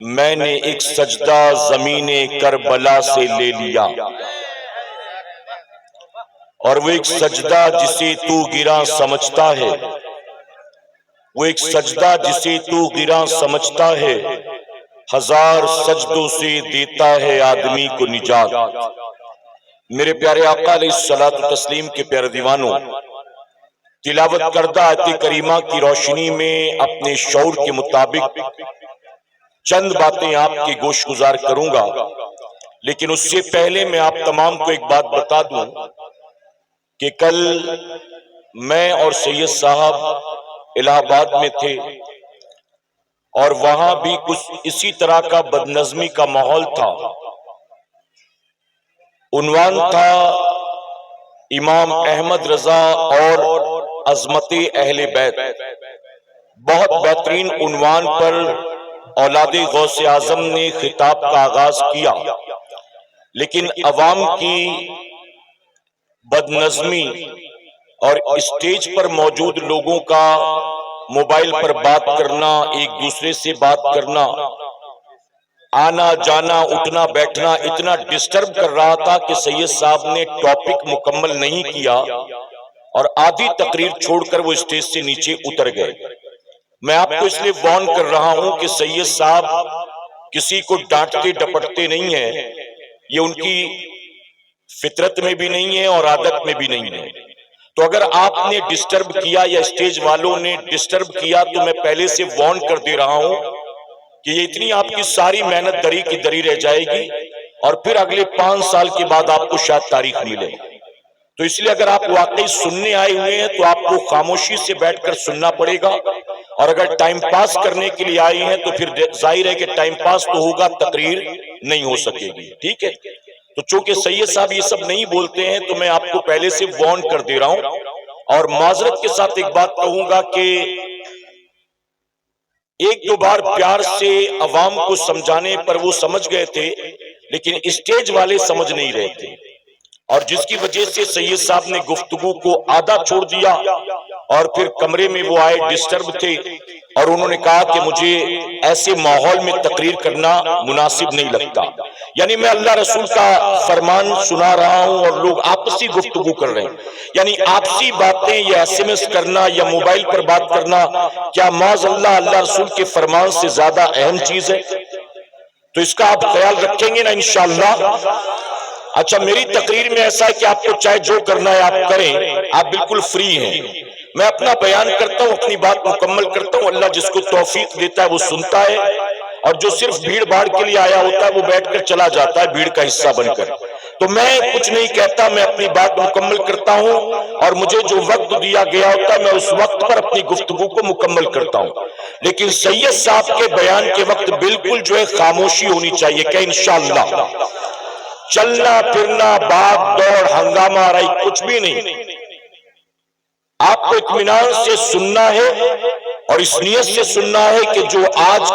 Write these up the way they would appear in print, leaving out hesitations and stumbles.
میں نے ایک سجدہ زمین کربلا سے لے لیا، اور وہ ایک سجدہ جسے تو گراں سمجھتا ہے، وہ ایک سجدہ جسے تو گراں سمجھتا ہے، ہزار سجدوں سے دیتا ہے آدمی کو نجات۔ میرے پیارے آقا علیہ الصلوۃ والتسلیم کے پیارے دیوانوں، تلاوت کردہ آیت کریمہ کی روشنی میں اپنے شعور کے مطابق چند باتیں آپ کی گوش گزار کروں گا، لیکن اس سے پہلے میں آپ تمام کو ایک بات بتا دوں کہ کل میں اور سید صاحب الہ آباد میں تھے، اور وہاں بھی کچھ اسی طرح کا بدنظمی کا ماحول تھا۔ عنوان تھا امام احمد رضا اور عظمت اہل بیت۔ بہت بہترین عنوان پر اولاد غوث اعظم نے خطاب کا آغاز کیا، لیکن عوام کی بدنظمی اور اسٹیج پر موجود لوگوں کا موبائل پر بات کرنا، ایک دوسرے سے بات کرنا، آنا جانا اٹھنا بیٹھنا اتنا ڈسٹرب کر رہا تھا کہ سید صاحب نے ٹاپک مکمل نہیں کیا اور آدھی تقریر چھوڑ کر وہ اسٹیج سے نیچے اتر گئے۔ میں آپ کو اس لیے وارن کر رہا ہوں کہ سید صاحب کسی کو ڈانٹتے ڈپٹتے نہیں ہیں، یہ ان کی فطرت میں بھی نہیں ہے اور عادت میں بھی نہیں ہے۔ تو اگر آپ نے ڈسٹرب کیا یا اسٹیج والوں نے ڈسٹرب کیا تو میں پہلے سے وارن کر دے رہا ہوں کہ یہ اتنی آپ کی ساری محنت دری کی دری رہ جائے گی، اور پھر اگلے 5 سال کے بعد آپ کو شاید تاریخ ملے۔ تو اس لیے اگر آپ واقعی سننے آئے ہوئے ہیں تو آپ کو خاموشی سے بیٹھ کر سننا پڑے گا، اور اگر ٹائم پاس کرنے کے لیے آئے ہیں تو پھر ظاہر ہے کہ ٹائم پاس تو ہوگا، تقریر نہیں ہو سکے گی، ٹھیک ہے؟ تو چونکہ سید صاحب یہ سب نہیں بولتے ہیں تو میں آپ کو پہلے سے وارن کر دے رہا ہوں، اور معذرت کے ساتھ ایک بات کہوں گا کہ ایک دو بار پیار سے عوام کو سمجھانے پر وہ سمجھ گئے تھے، لیکن اسٹیج والے سمجھ نہیں رہے تھے، اور جس کی وجہ سے سید صاحب نے گفتگو کو آدھا چھوڑ دیا، اور پھر کمرے میں وہ آئے ڈسٹرب تھے، اور انہوں نے کہا کہ مجھے ایسے ماحول میں تقریر کرنا مناسب نہیں لگتا۔ یعنی میں اللہ رسول کا فرمان سنا رہا ہوں اور لوگ آپسی گفتگو کر رہے ہیں، یعنی آپسی باتیں یا SMS کرنا یا موبائل پر بات کرنا کیا معاذ اللہ اللہ رسول کے فرمان سے زیادہ اہم چیز ہے؟ تو اس کا آپ خیال رکھیں گے نا انشاءاللہ؟ اچھا، میری تقریر میں ایسا ہے کہ آپ کو چاہے جو کرنا ہے آپ کریں، آپ بالکل فری ہیں۔ میں اپنا بیان کرتا ہوں، اپنی بات مکمل کرتا ہوں، اللہ جس کو توفیق دیتا ہے وہ سنتا ہے، اور جو صرف بھیڑ بھاڑ کے لیے آیا ہوتا ہے وہ بیٹھ کر چلا جاتا ہے بھیڑ کا حصہ بن کر۔ تو میں کچھ نہیں کہتا، میں اپنی بات مکمل کرتا ہوں، اور مجھے جو وقت دیا گیا ہوتا ہے میں اس وقت پر اپنی گفتگو کو مکمل کرتا ہوں، لیکن سید صاحب کے بیان کے وقت بالکل جو ہے خاموشی ہونی چاہیے کہ انشاءاللہ چلنا پھرنا بھاگ دوڑ ہنگامہ آرائی کچھ بھی نہیں، آپ کو اطمینان سے سننا ہے، اور اس نیت سے سننا ہے کہ جو آج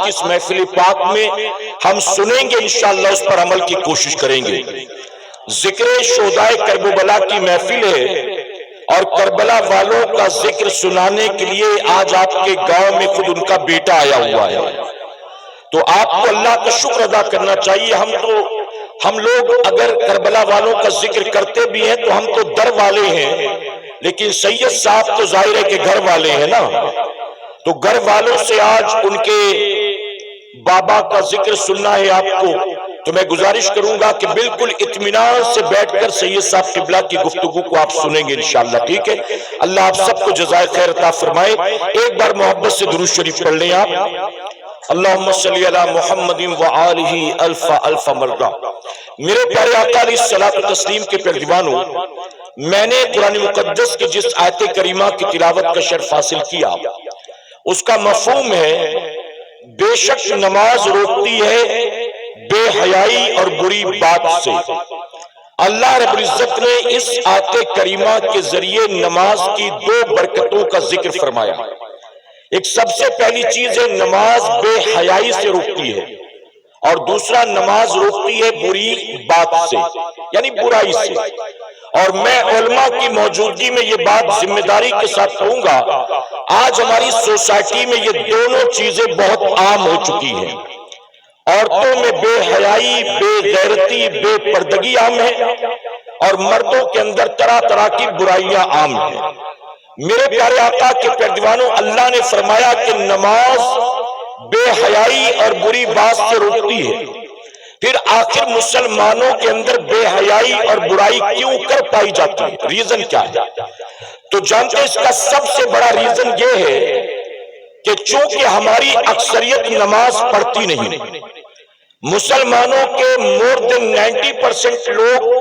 کی اس محفل پاک میں ہم سنیں گے انشاءاللہ اس پر عمل کی کوشش کریں گے۔ ذکر شہداء کربلا کی محفل ہے، اور کربلا والوں کا ذکر سنانے کے لیے آج آپ کے گاؤں میں خود ان کا بیٹا آیا ہوا ہے، تو آپ کو اللہ کا شکر ادا کرنا چاہیے۔ ہم لوگ اگر کربلا والوں کا ذکر کرتے بھی ہیں تو ہم تو در والے ہیں، لیکن سید صاحب تو ظاہر ہے کہ گھر والے ہیں نا، تو گھر والوں سے آج ان کے بابا کا ذکر سننا ہے آپ کو، تو میں گزارش کروں گا کہ بالکل اطمینان سے بیٹھ کر سید صاحب قبلہ کی گفتگو کو آپ سنیں گے انشاءاللہ، ٹھیک ہے؟ اللہ آپ سب کو جزائے خیر عطا فرمائے۔ ایک بار محبت سے درود شریف پڑھ لیں آپ، اللہم صلی علی محمد وآلہ الف الف مرہ۔ میرے پیارے آقا علیہ الصلوۃ والتسلیم کے پیارے دیوانوں، میں نے قرآن مقدس کی جس آیت کریمہ کی تلاوت کا شرف حاصل کیا اس کا مفہوم ہے بے شک نماز روکتی ہے بے حیائی اور بری بات سے۔ اللہ رب العزت نے اس آیت کریمہ کے ذریعے نماز کی 2 برکتوں کا ذکر فرمایا۔ ایک سب سے پہلی چیز ہے نماز بے حیائی سے روکتی ہے، اور دوسرا نماز روکتی ہے بری بات سے، یعنی برائی سے۔ اور میں علماء کی موجودگی میں یہ بات ذمہ داری کے ساتھ کہوں گا، آج ہماری سوسائٹی میں یہ دونوں چیزیں بہت عام ہو چکی ہیں۔ عورتوں میں بے حیائی، بے غیرتی، بے پردگی عام ہے، اور مردوں کے اندر طرح طرح کی برائیاں عام ہیں۔ میرے پیارے آقا کے پیروانوں، اللہ نے فرمایا کہ نماز بے حیائی اور بری بات سے روکتی ہے۔ پھر آخر مسلمانوں کے اندر بے حیائی اور برائی کیوں کر پائی جاتی ہے؟ ریزن کیا ہے؟ تو جانتے ہیں اس کا سب سے بڑا ریزن یہ ہے کہ چونکہ ہماری اکثریت نماز پڑھتی نہیں۔ مسلمانوں کے مور دین 90% لوگ،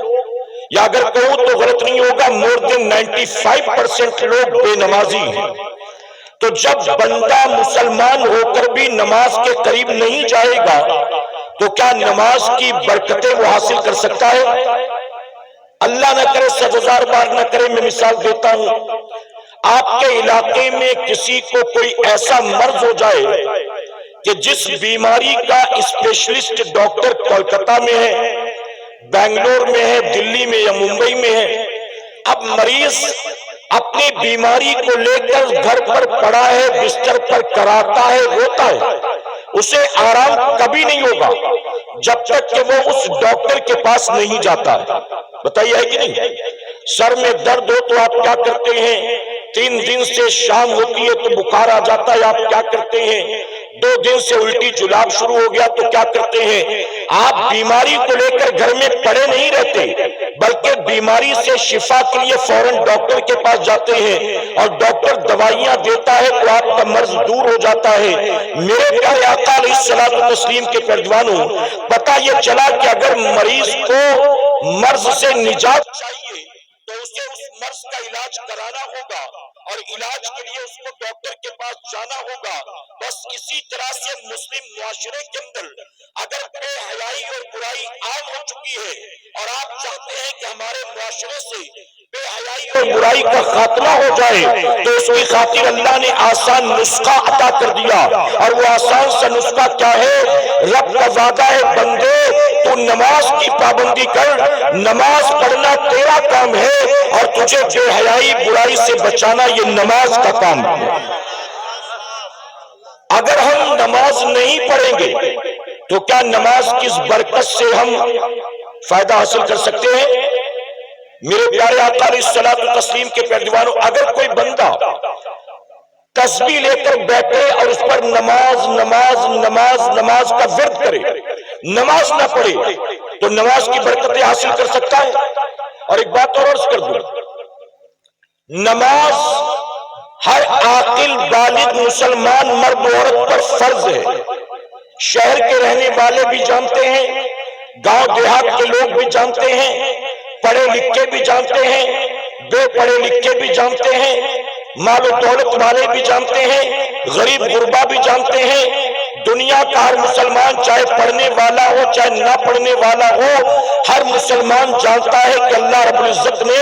یا اگر کہوں تو غلط نہیں ہوگا، مور دین 95% لوگ بے نمازی ہیں۔ تو جب بندہ مسلمان ہو کر بھی نماز کے قریب نہیں جائے گا تو کیا نماز کی برکتیں وہ حاصل کر سکتا ہے؟ اللہ نہ کرے، 100,000 بار نہ کرے، میں مثال دیتا ہوں، آپ کے علاقے میں کسی کو کوئی ایسا مرض ہو جائے کہ جس بیماری کا اسپیشلسٹ ڈاکٹر کولکتہ میں ہے، بنگلور میں ہے، دلی میں یا ممبئی میں ہے، اب مریض اپنی بیماری کو لے کر گھر پر پڑا ہے، بستر پر کراتا ہے، روتا ہے، اسے آرام کبھی نہیں ہوگا جب تک کہ وہ اس ڈاکٹر کے پاس نہیں جاتا ہے۔ بتائیے ہے کہ نہیں؟ سر میں درد ہو تو آپ کیا کرتے ہیں؟ 3 دن سے شام ہوتی ہے تو بخار آ جاتا ہے، آپ کیا کرتے ہیں؟ 2 دن سے الٹی جلاب شروع ہو گیا تو کیا کرتے ہیں؟ آپ بیماری کو لے کر گھر میں پڑے نہیں رہتے، بلکہ بیماری سے شفا کے لیے فوراً ڈاکٹر کے پاس جاتے ہیں، اور ڈاکٹر دوائیاں دیتا ہے تو آپ کا مرض دور ہو جاتا ہے۔ میرے پیارے آقا علیہ الصلوۃ والتسلیم کے پیروانوں، پتہ یہ چلا کہ اگر مریض کو مرض سے نجات چاہیے تو اسے اس مرض کا علاج کرانا ہوگا، اور علاج کے لیے اس کو ڈاکٹر کے پاس جانا ہوگا۔ بس اسی طرح سے مسلم معاشرے کے اندر اگر بے حیائی اور برائی عام ہو چکی ہے، اور آپ چاہتے ہیں کہ ہمارے معاشرے سے بے حیائی اور برائی کا خاتمہ ہو جائے، تو اس کی خاطر اللہ نے آسان نسخہ عطا کر دیا، اور وہ آسان سا نسخہ کیا ہے؟ رب کا وعدہ ہے، بندے تو نماز کی پابندی کر، نماز پڑھنا تیرا کام ہے، اور تجھے بے حیائی برائی سے بچانا یہ نماز کا کام ہے۔ اگر ہم نماز نہیں پڑھیں گے تو کیا نماز کی اس برکت سے ہم فائدہ حاصل کر سکتے ہیں؟ میرے پیارے آقا علیہ الصلوۃ والتسلیم کے پیروانوں، اگر کوئی بندہ تسبیح لے کر بیٹھے اور اس پر نماز نماز نماز نماز کا ورد کرے، نماز نہ پڑھے، تو نماز کی برکتیں حاصل کر سکتا ہے؟ اور ایک بات اور عرض کر دوں، نماز ہر عاقل بالغ مسلمان مرد و عورت پر فرض ہے۔ شہر کے رہنے والے بھی جانتے ہیں، گاؤں دیہات کے لوگ بھی جانتے ہیں، پڑھے لکھے بھی جانتے ہیں، بے پڑھے لکھے بھی جانتے ہیں، مال و دولت والے بھی جانتے ہیں، غریب غربا بھی جانتے ہیں، دنیا کا ہر مسلمان چاہے پڑھنے والا ہو چاہے نہ پڑھنے والا ہو، ہر مسلمان جانتا ہے کہ اللہ رب العزت نے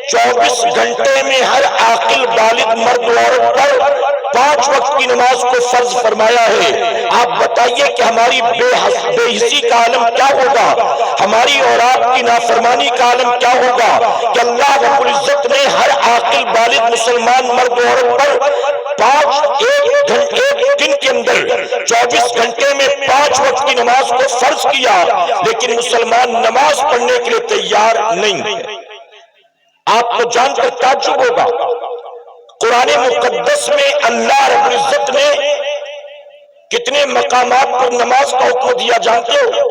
24 گھنٹے میں ہر عاقل بالغ مرد و عورت پر 5 وقت کی نماز کو فرض فرمایا ہے۔ آپ بتائیے کہ ہماری بے حسی کا عالم کیا ہوگا، ہماری اور آپ کی نافرمانی کا عالم کیا ہوگا کہ اللہ رب العزت نے ہر عاقل بالغ مسلمان مرد و عورت پر ایک دن کے اندر 24 گھنٹے میں 5 وقت کی نماز کو فرض کیا، لیکن مسلمان نماز پڑھنے کے لیے تیار نہیں۔ آپ کو جان کر تعجب ہوگا، قرآن مقدس میں اللہ رب العزت نے کتنے مقامات پر نماز کا حکم دیا جانتے ہو؟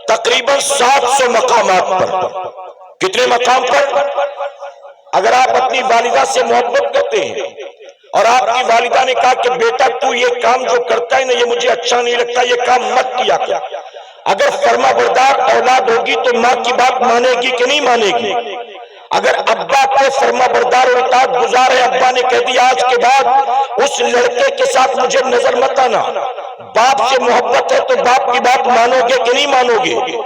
تقریباً 700 مقامات پر۔ کتنے مقام پر؟ اگر آپ اپنی والدہ سے محبت کرتے ہیں اور آپ کی والدہ نے کہا کہ بیٹا تو یہ کام جو کرتا ہے نا یہ مجھے اچھا نہیں لگتا، یہ کام مت کیا کر، اگر فرما بردار اولاد ہوگی تو ماں کی بات مانے گی کہ نہیں مانے گی؟ اگر ابا کو فرما بردار اور اطاعت گزار ہے، ابا نے کہہ دیا آج کے بعد اس لڑکے کے ساتھ مجھے نظر مت آنا، باپ سے محبت ہے تو باپ کی بات مانو گے کہ نہیں مانو گے؟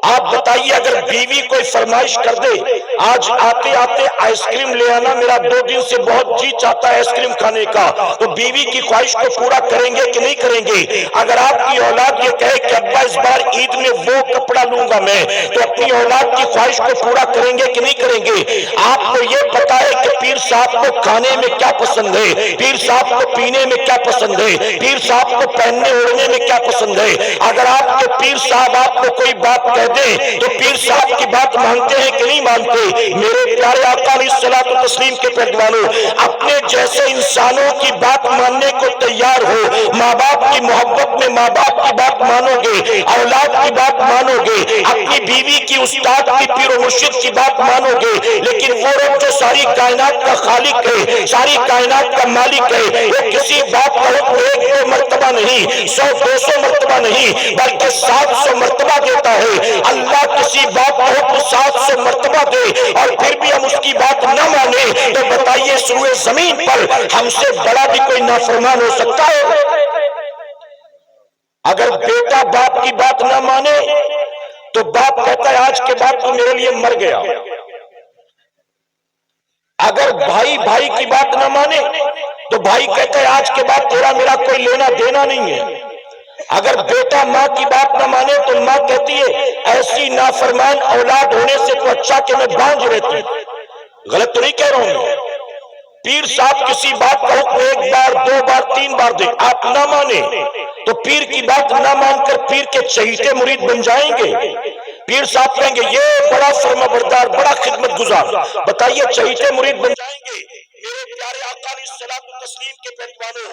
آپ بتائیے اگر بیوی کوئی فرمائش کر دے، آج آتے آتے آئس کریم لے آنا، میرا 2 دن سے بہت جی چاہتا ہے آئس کریم کھانے کا، تو بیوی کی خواہش کو پورا کریں گے کہ نہیں کریں گے؟ اگر آپ کی اولاد یہ کہے کہ ابا اس بار عید میں وہ کپڑا لوں گا میں، تو اپنی اولاد کی خواہش کو پورا کریں گے کہ نہیں کریں گے؟ آپ کو یہ پتا ہے کہ پیر صاحب کو کھانے میں کیا پسند ہے، پیر صاحب کو پینے میں کیا پسند ہے، پیر صاحب کو پہننے اوڑھنے میں کیا پسند ہے۔ اگر آپ کے پیر صاحب آپ کو کوئی بات کہہ دیں تو پیر صاحب کی بات مانتے ہیں کہ نہیں مانتے؟ میرے پیارے آقا علیہ الصلوۃ والتسلیم کے پیروانوں، اپنے جیسے انسانوں کی بات ماننے کو تیار ہو، ماں باپ کی محبت میں ماں باپ کی بات مانو گے، اولاد کی بات مانو گے، اپنی بیوی کی، استاد کی، پیر و مرشد کی بات مانو گے، لیکن وہ رب جو ساری کائنات کا خالق ہے، ساری کائنات کا مالک ہے، وہ کسی بات کا حکم 1-2 مرتبہ نہیں، 100-200 مرتبہ نہیں، بلکہ 700 مرتبہ دیتا ہے۔ اللہ کسی بات کا حکم 700 مرتبہ دے اور پھر بھی ہم اس کی بات نہ مانیں، تو بتائیے سروئے زمین پر ہم سے بڑا بھی کوئی نافرمان ہو سکتا ہے؟ اگر بیٹا باپ کی بات نہ مانے تو باپ کہتا ہے آج کے بعد تو میرے لیے مر گیا۔ اگر بھائی بھائی کی بات نہ مانے تو بھائی کہتا ہے آج کے بعد تیرا میرا کوئی لینا دینا نہیں ہے۔ اگر بیٹا ماں کی بات نہ مانے تو ماں کہتی ہے ایسی نافرمان اولاد ہونے سے تو اچھا کہ میں بانجھ رہتی۔ غلط تو نہیں کہہ رہا ہوں؟ پیر صاحب کسی بات کا حکم 1 بار 2 بار 3 بار دے، آپ نہ مانے تو پیر کی بات نہ مان کر پیر کے چہیتے مرید بن جائیں گے۔ پیر صاحب کہیں گے یہ بڑا فرما بردار، بڑا خدمت گزار، بتائیے چہیتے مرید بن جائیں گے؟ میرے پیارے آقا علیہ الصلوۃ والتسلیم کے پیروانوں،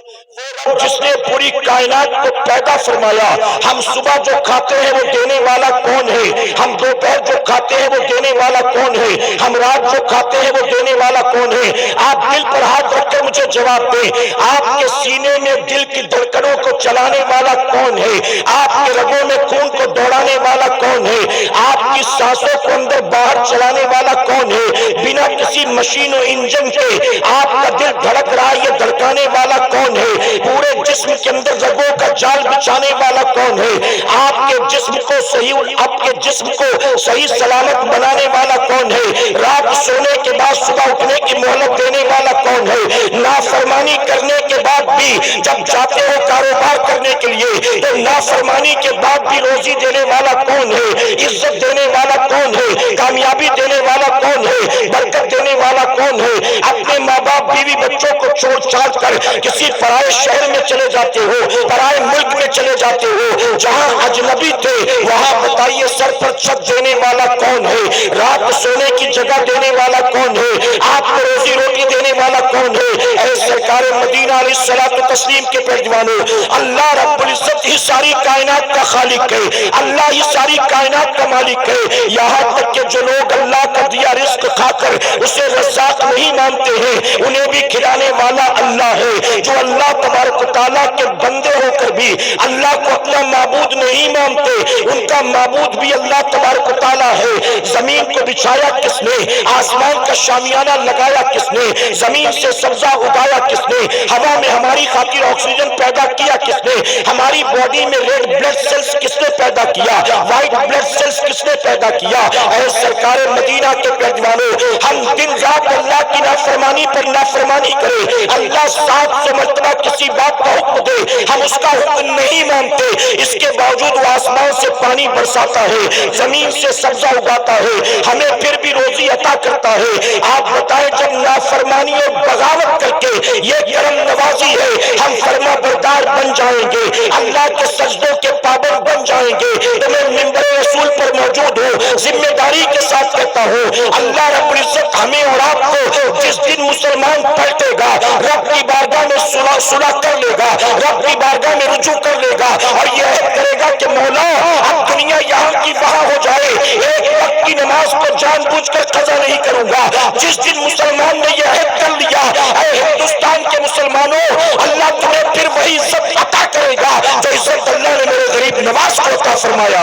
وہ رب جس نے پوری کائنات کو پیدا فرمایا، ہم صبح جو کھاتے ہیں وہ دینے والا کون ہے؟ ہم دوپہر جو کھاتے ہیں وہ دینے والا کون ہے؟ ہم رات جو کھاتے ہیں وہ دینے والا کون ہے؟ آپ دل پر ہاتھ رکھ کر مجھے جواب دیں، آپ کے سینے میں دل کی دھڑکنوں کو چلانے والا کون ہے؟ آپ کے رگوں میں خون کو دوڑانے والا کون ہے؟ آپ کی سانسوں کو اندر باہر چلانے والا کون ہے؟ بنا کسی مشین و انجن کے آپ کا دل دھڑک رہا ہے، یہ دھڑکانے والا کون ہے؟ پورے جسم کے اندر رگوں کا جال بچھانے والا کون ہے؟ آپ کے جسم کو صحیح سلامت بنانے والا کون ہے؟ رات سونے کے بعد صبح اٹھنے کی مہلت دینے والا کون ہے؟ نافرمانی کرنے کے بعد بھی جب جاتے ہو کاروبار کرنے کے لیے تو نافرمانی کے بعد بھی روزی دینے والا کون ہے؟ عزت دینے والا کون ہے؟ کامیابی دینے والا کون ہے؟ برکت دینے والا کون ہے؟ اپنے ماں باپ بیوی بچوں کو چھوڑ چھاڑ کر کسی پرائے شہر میں چلے جاتے ہو، پرائے ملک میں چلے جاتے ہو، جہاں اجنبی تھے وہاں بتائیے سر پر چھت دینے والا کون ہے؟ رات سونے کی جگہ دینے والا کون ہے؟ آپ کو روزی روٹی دینے والا کون ہے؟ اے سرکار مدینہ علیہ الصلوۃ والتسلیم کے پیروانوں، اللہ رب العزت ہی ساری کائنات کا خالق ہے، اللہ ہی ساری کائنات کا مالک ہے۔ یہاں تک کہ جو لوگ اللہ کا دیا رزق کھا کر اسے رزاق نہیں مانتے ہیں، انہیں بھی کھلانے والا اللہ ہے۔ جو اللہ تبارک و تعالیٰ کے بندے ہو کر بھی اللہ کو اپنا معبود نہیں مانتے، ان کا معبود بھی اللہ تبارک و تعالیٰ ہے۔ زمین کو بچھایا کس نے؟ آسمان کا شامیانہ لگایا کس نے؟ زمین سے سبزہ اگایا کس نے؟ ہوا میں ہماری خاطر آکسیجن پیدا کیا کس نے؟ ہماری باڈی میں ریڈ بلڈ سیلز کس نے پیدا کیا؟ وائٹ بلڈ سیلز کس نے پیدا کیا؟ اے سرکار مدینہ کے پیروانوں، ہم دن رات اللہ کی نافرمانی پر نافرمانی کرے، اللہ 700 مرتبہ کسی بات کا حکم دے، ہم اس کا حکم نہیں مانتے، اس کے باوجود وہ آسمان سے پانی برساتا ہے، زمین سے سبزہ اگاتا ہے، ہمیں پھر بھی روزی عطا کرتا ہے۔ آپ بتائیں جب نافرمانی اور بغاوت کر کے یہ کرم نوازی ہے، ہم فرما بردار بن جائیں گے، اللہ کے سجدوں کے پابند بن جائیں گے، تو میں منبر رسول پر موجود ہوں، ذمہ داری کے ساتھ کہتا ہوں، اللہ رب العزت ہمیں اور آپ کو جس دن مسلمان پلٹے گا، رب کی بارگاہ میں صلح کر لے گا، رب کی بارگاہ میں رجوع کر لے گا اور یہ عہد کرے گا کہ مولا اب دنیا یہاں کی وہاں ہو جائے، ایک وقت کی نماز کو جان بوجھ کر قضا نہیں کروں گا۔ جس دن مسلمان نے یہ عہد کر لیا، اے ہندوستان کے مسلمانوں، اللہ تمہیں پھر وہی عزت عطا کرے گا جو عزت اللہ نے میرے غریب نواز کو عطا فرمایا۔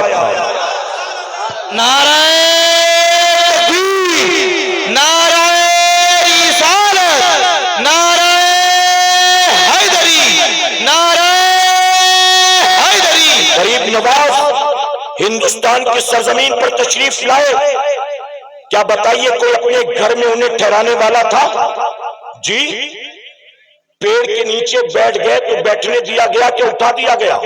نعرہ تکبیر، نعرہ رسالت، نعرہ حیدری، نعرہ حیدری۔ غریب نواز ہندوستان کی سرزمین پر تشریف لائے، کیا بتائیے کوئی اپنے گھر میں انہیں ٹھہرانے والا تھا؟ جی پیڑ کے نیچے بیٹھ گئے تو بیٹھنے دیا گیا کہ اٹھا دیا گیا؟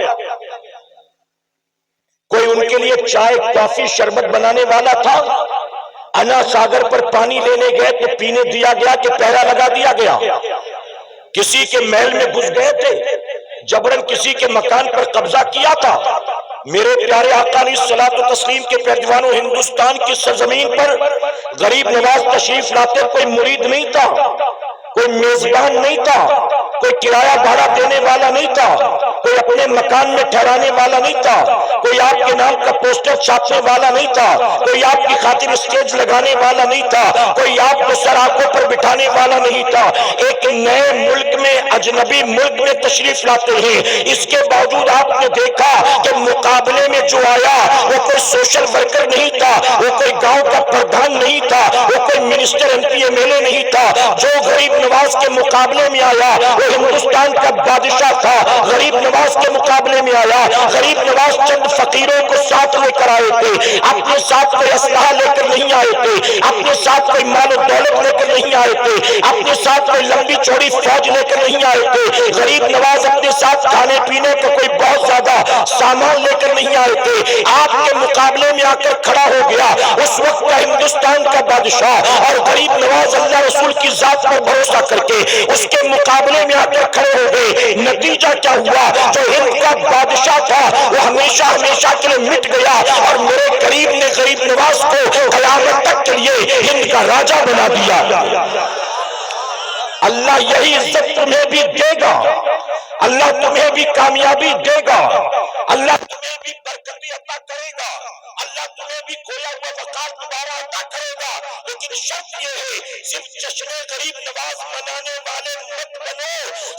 کوئی ان کے لیے چائے کافی شربت بنانے والا تھا؟ انا ساگر پر پانی لینے گئے تو پینے دیا گیا کہ پہرا لگا دیا گیا؟ کسی کے محل میں گھس گئے تھے، جبرن کسی کے مکان پر قبضہ کیا تھا؟ میرے پیارے آقا علیہ الصلوۃ والتسلیم کے پیروانوں، ہندوستان کی سرزمین پر غریب نواز تشریف لاتے کوئی مرید نہیں تھا، کوئی میزبان نہیں تھا، کوئی کرایہ بھاڑا دینے والا نہیں تھا، کوئی اپنے مکان میں ٹھہرانے والا نہیں تھا، کوئی آپ کے نام کا پوسٹر چھاپنے والا نہیں تھا، کوئی آپ کی خاطر اسٹیج لگانے والا نہیں تھا، کوئی آپ کو سر آنکھوں پر بٹھانے والا نہیں تھا۔ ایک نئے ملک میں، اجنبی ملک میں تشریف لاتے ہیں، اس کے باوجود آپ نے دیکھا کہ مقابلے میں جو آیا وہ کوئی سوشل ورکر نہیں تھا، وہ کوئی گاؤں کا پردھان نہیں تھا، وہ کوئی minister M P M L A نہیں تھا، جو غریب نواز کے مقابلے میں آیا وہ ہندوستان کا بادشاہ تھا۔ غریب نواز کے مقابلے میں آیا، غریب نواز چند فقیروں کو ساتھ لے کر آئے تھے، اپنے ساتھ کوئی اسلحہ لے کر نہیں آئے تھے، اپنے ساتھ کوئی مال و دولت لے کر نہیں آئے تھے، اپنے ساتھ کوئی لمبی چوڑی فوج لے کر نہیں آئے تھے۔ غریب نواز اپنے ساتھ کھانے پینے کا کوئی بہت زیادہ سامان لے کر نہیں آئے تھے، آپ کے مقابلے میں آ کر کھڑا ہو گیا اس وقت کا ہندوستان کا بادشاہ، اور غریب نواز اللہ رسول کی ذات پر بھروسہ کر کے اس کے مقابلے میں آ کر کھڑے ہو گئے۔ نتیجہ کیا ہوا؟ جو ہند کا بادشاہ تھا وہ ہمیشہ ہمیشہ کے لیے مٹ گیا، اور میرے قریب نے غریب نواز کو قیامت تک کے لیے ہند کا راجا بنا دیا۔ اللہ یہی عزت تمہیں بھی دے گا، اللہ تمہیں بھی کامیابی دے گا، اللہ تمہیں بھی برکتیں عطا کرے گا، اللہ تمہیں بھی کھویا ہوا وقار دوبارہ عطا کرے گا، لیکن شرط یہ ہے صرف جشن غریب نواز منانے والے مت بنو،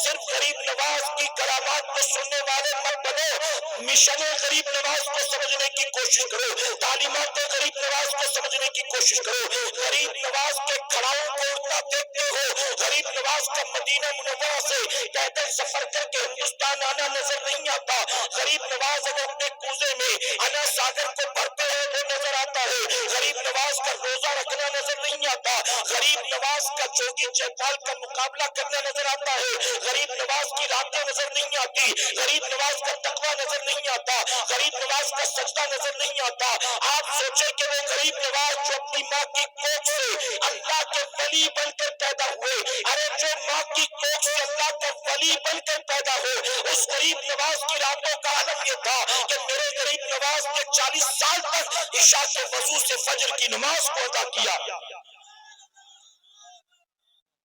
صرف غریب نواز کی کرامات کو سننے والے مت بنو، مشن غریب نواز کو سمجھنے کی کوشش کرو، تعلیمات غریب نواز کو سمجھنے کی کوشش کرو۔ غریب نواز کے کھڑاؤں کو اڑتا دیکھتے ہو، غریب نواز کا مدینہ منورہ سے پیدل سفر کر کے ہندوستان آنا نظر نہیں آتا، غریب نواز اگر اپنے کوزے میں انا ساگر کو بھرتے ہیں وہ نظر آتا ہے، غریب نواز کا روزہ رکھنا نظر نہیں آتا، غریب نواز کا جوگی چیتال کا مقابلہ کرنا نظر آتا ہے، غریب نواز کی راتیں نظر نہیں آتی، غریب نواز کا تقویٰ نظر نہیں آتا، غریب نواز کا سجدہ نظر نہیں آتا۔ آپ سوچیں کہ وہ غریب نواز جو اپنی ماں کی کوکھ سے اللہ کے ولی بن کر پیدا ہوئے، ارے جو ماں کی کوکھ سے اللہ کا ولی بن کر پیدا ہو، اس غریب نواز کی راتوں کا عالم یہ تھا کہ میرے غریب نواز نے 40 سال تک عشاء کے وضو سے فجر کی نماز کو ادا کیا۔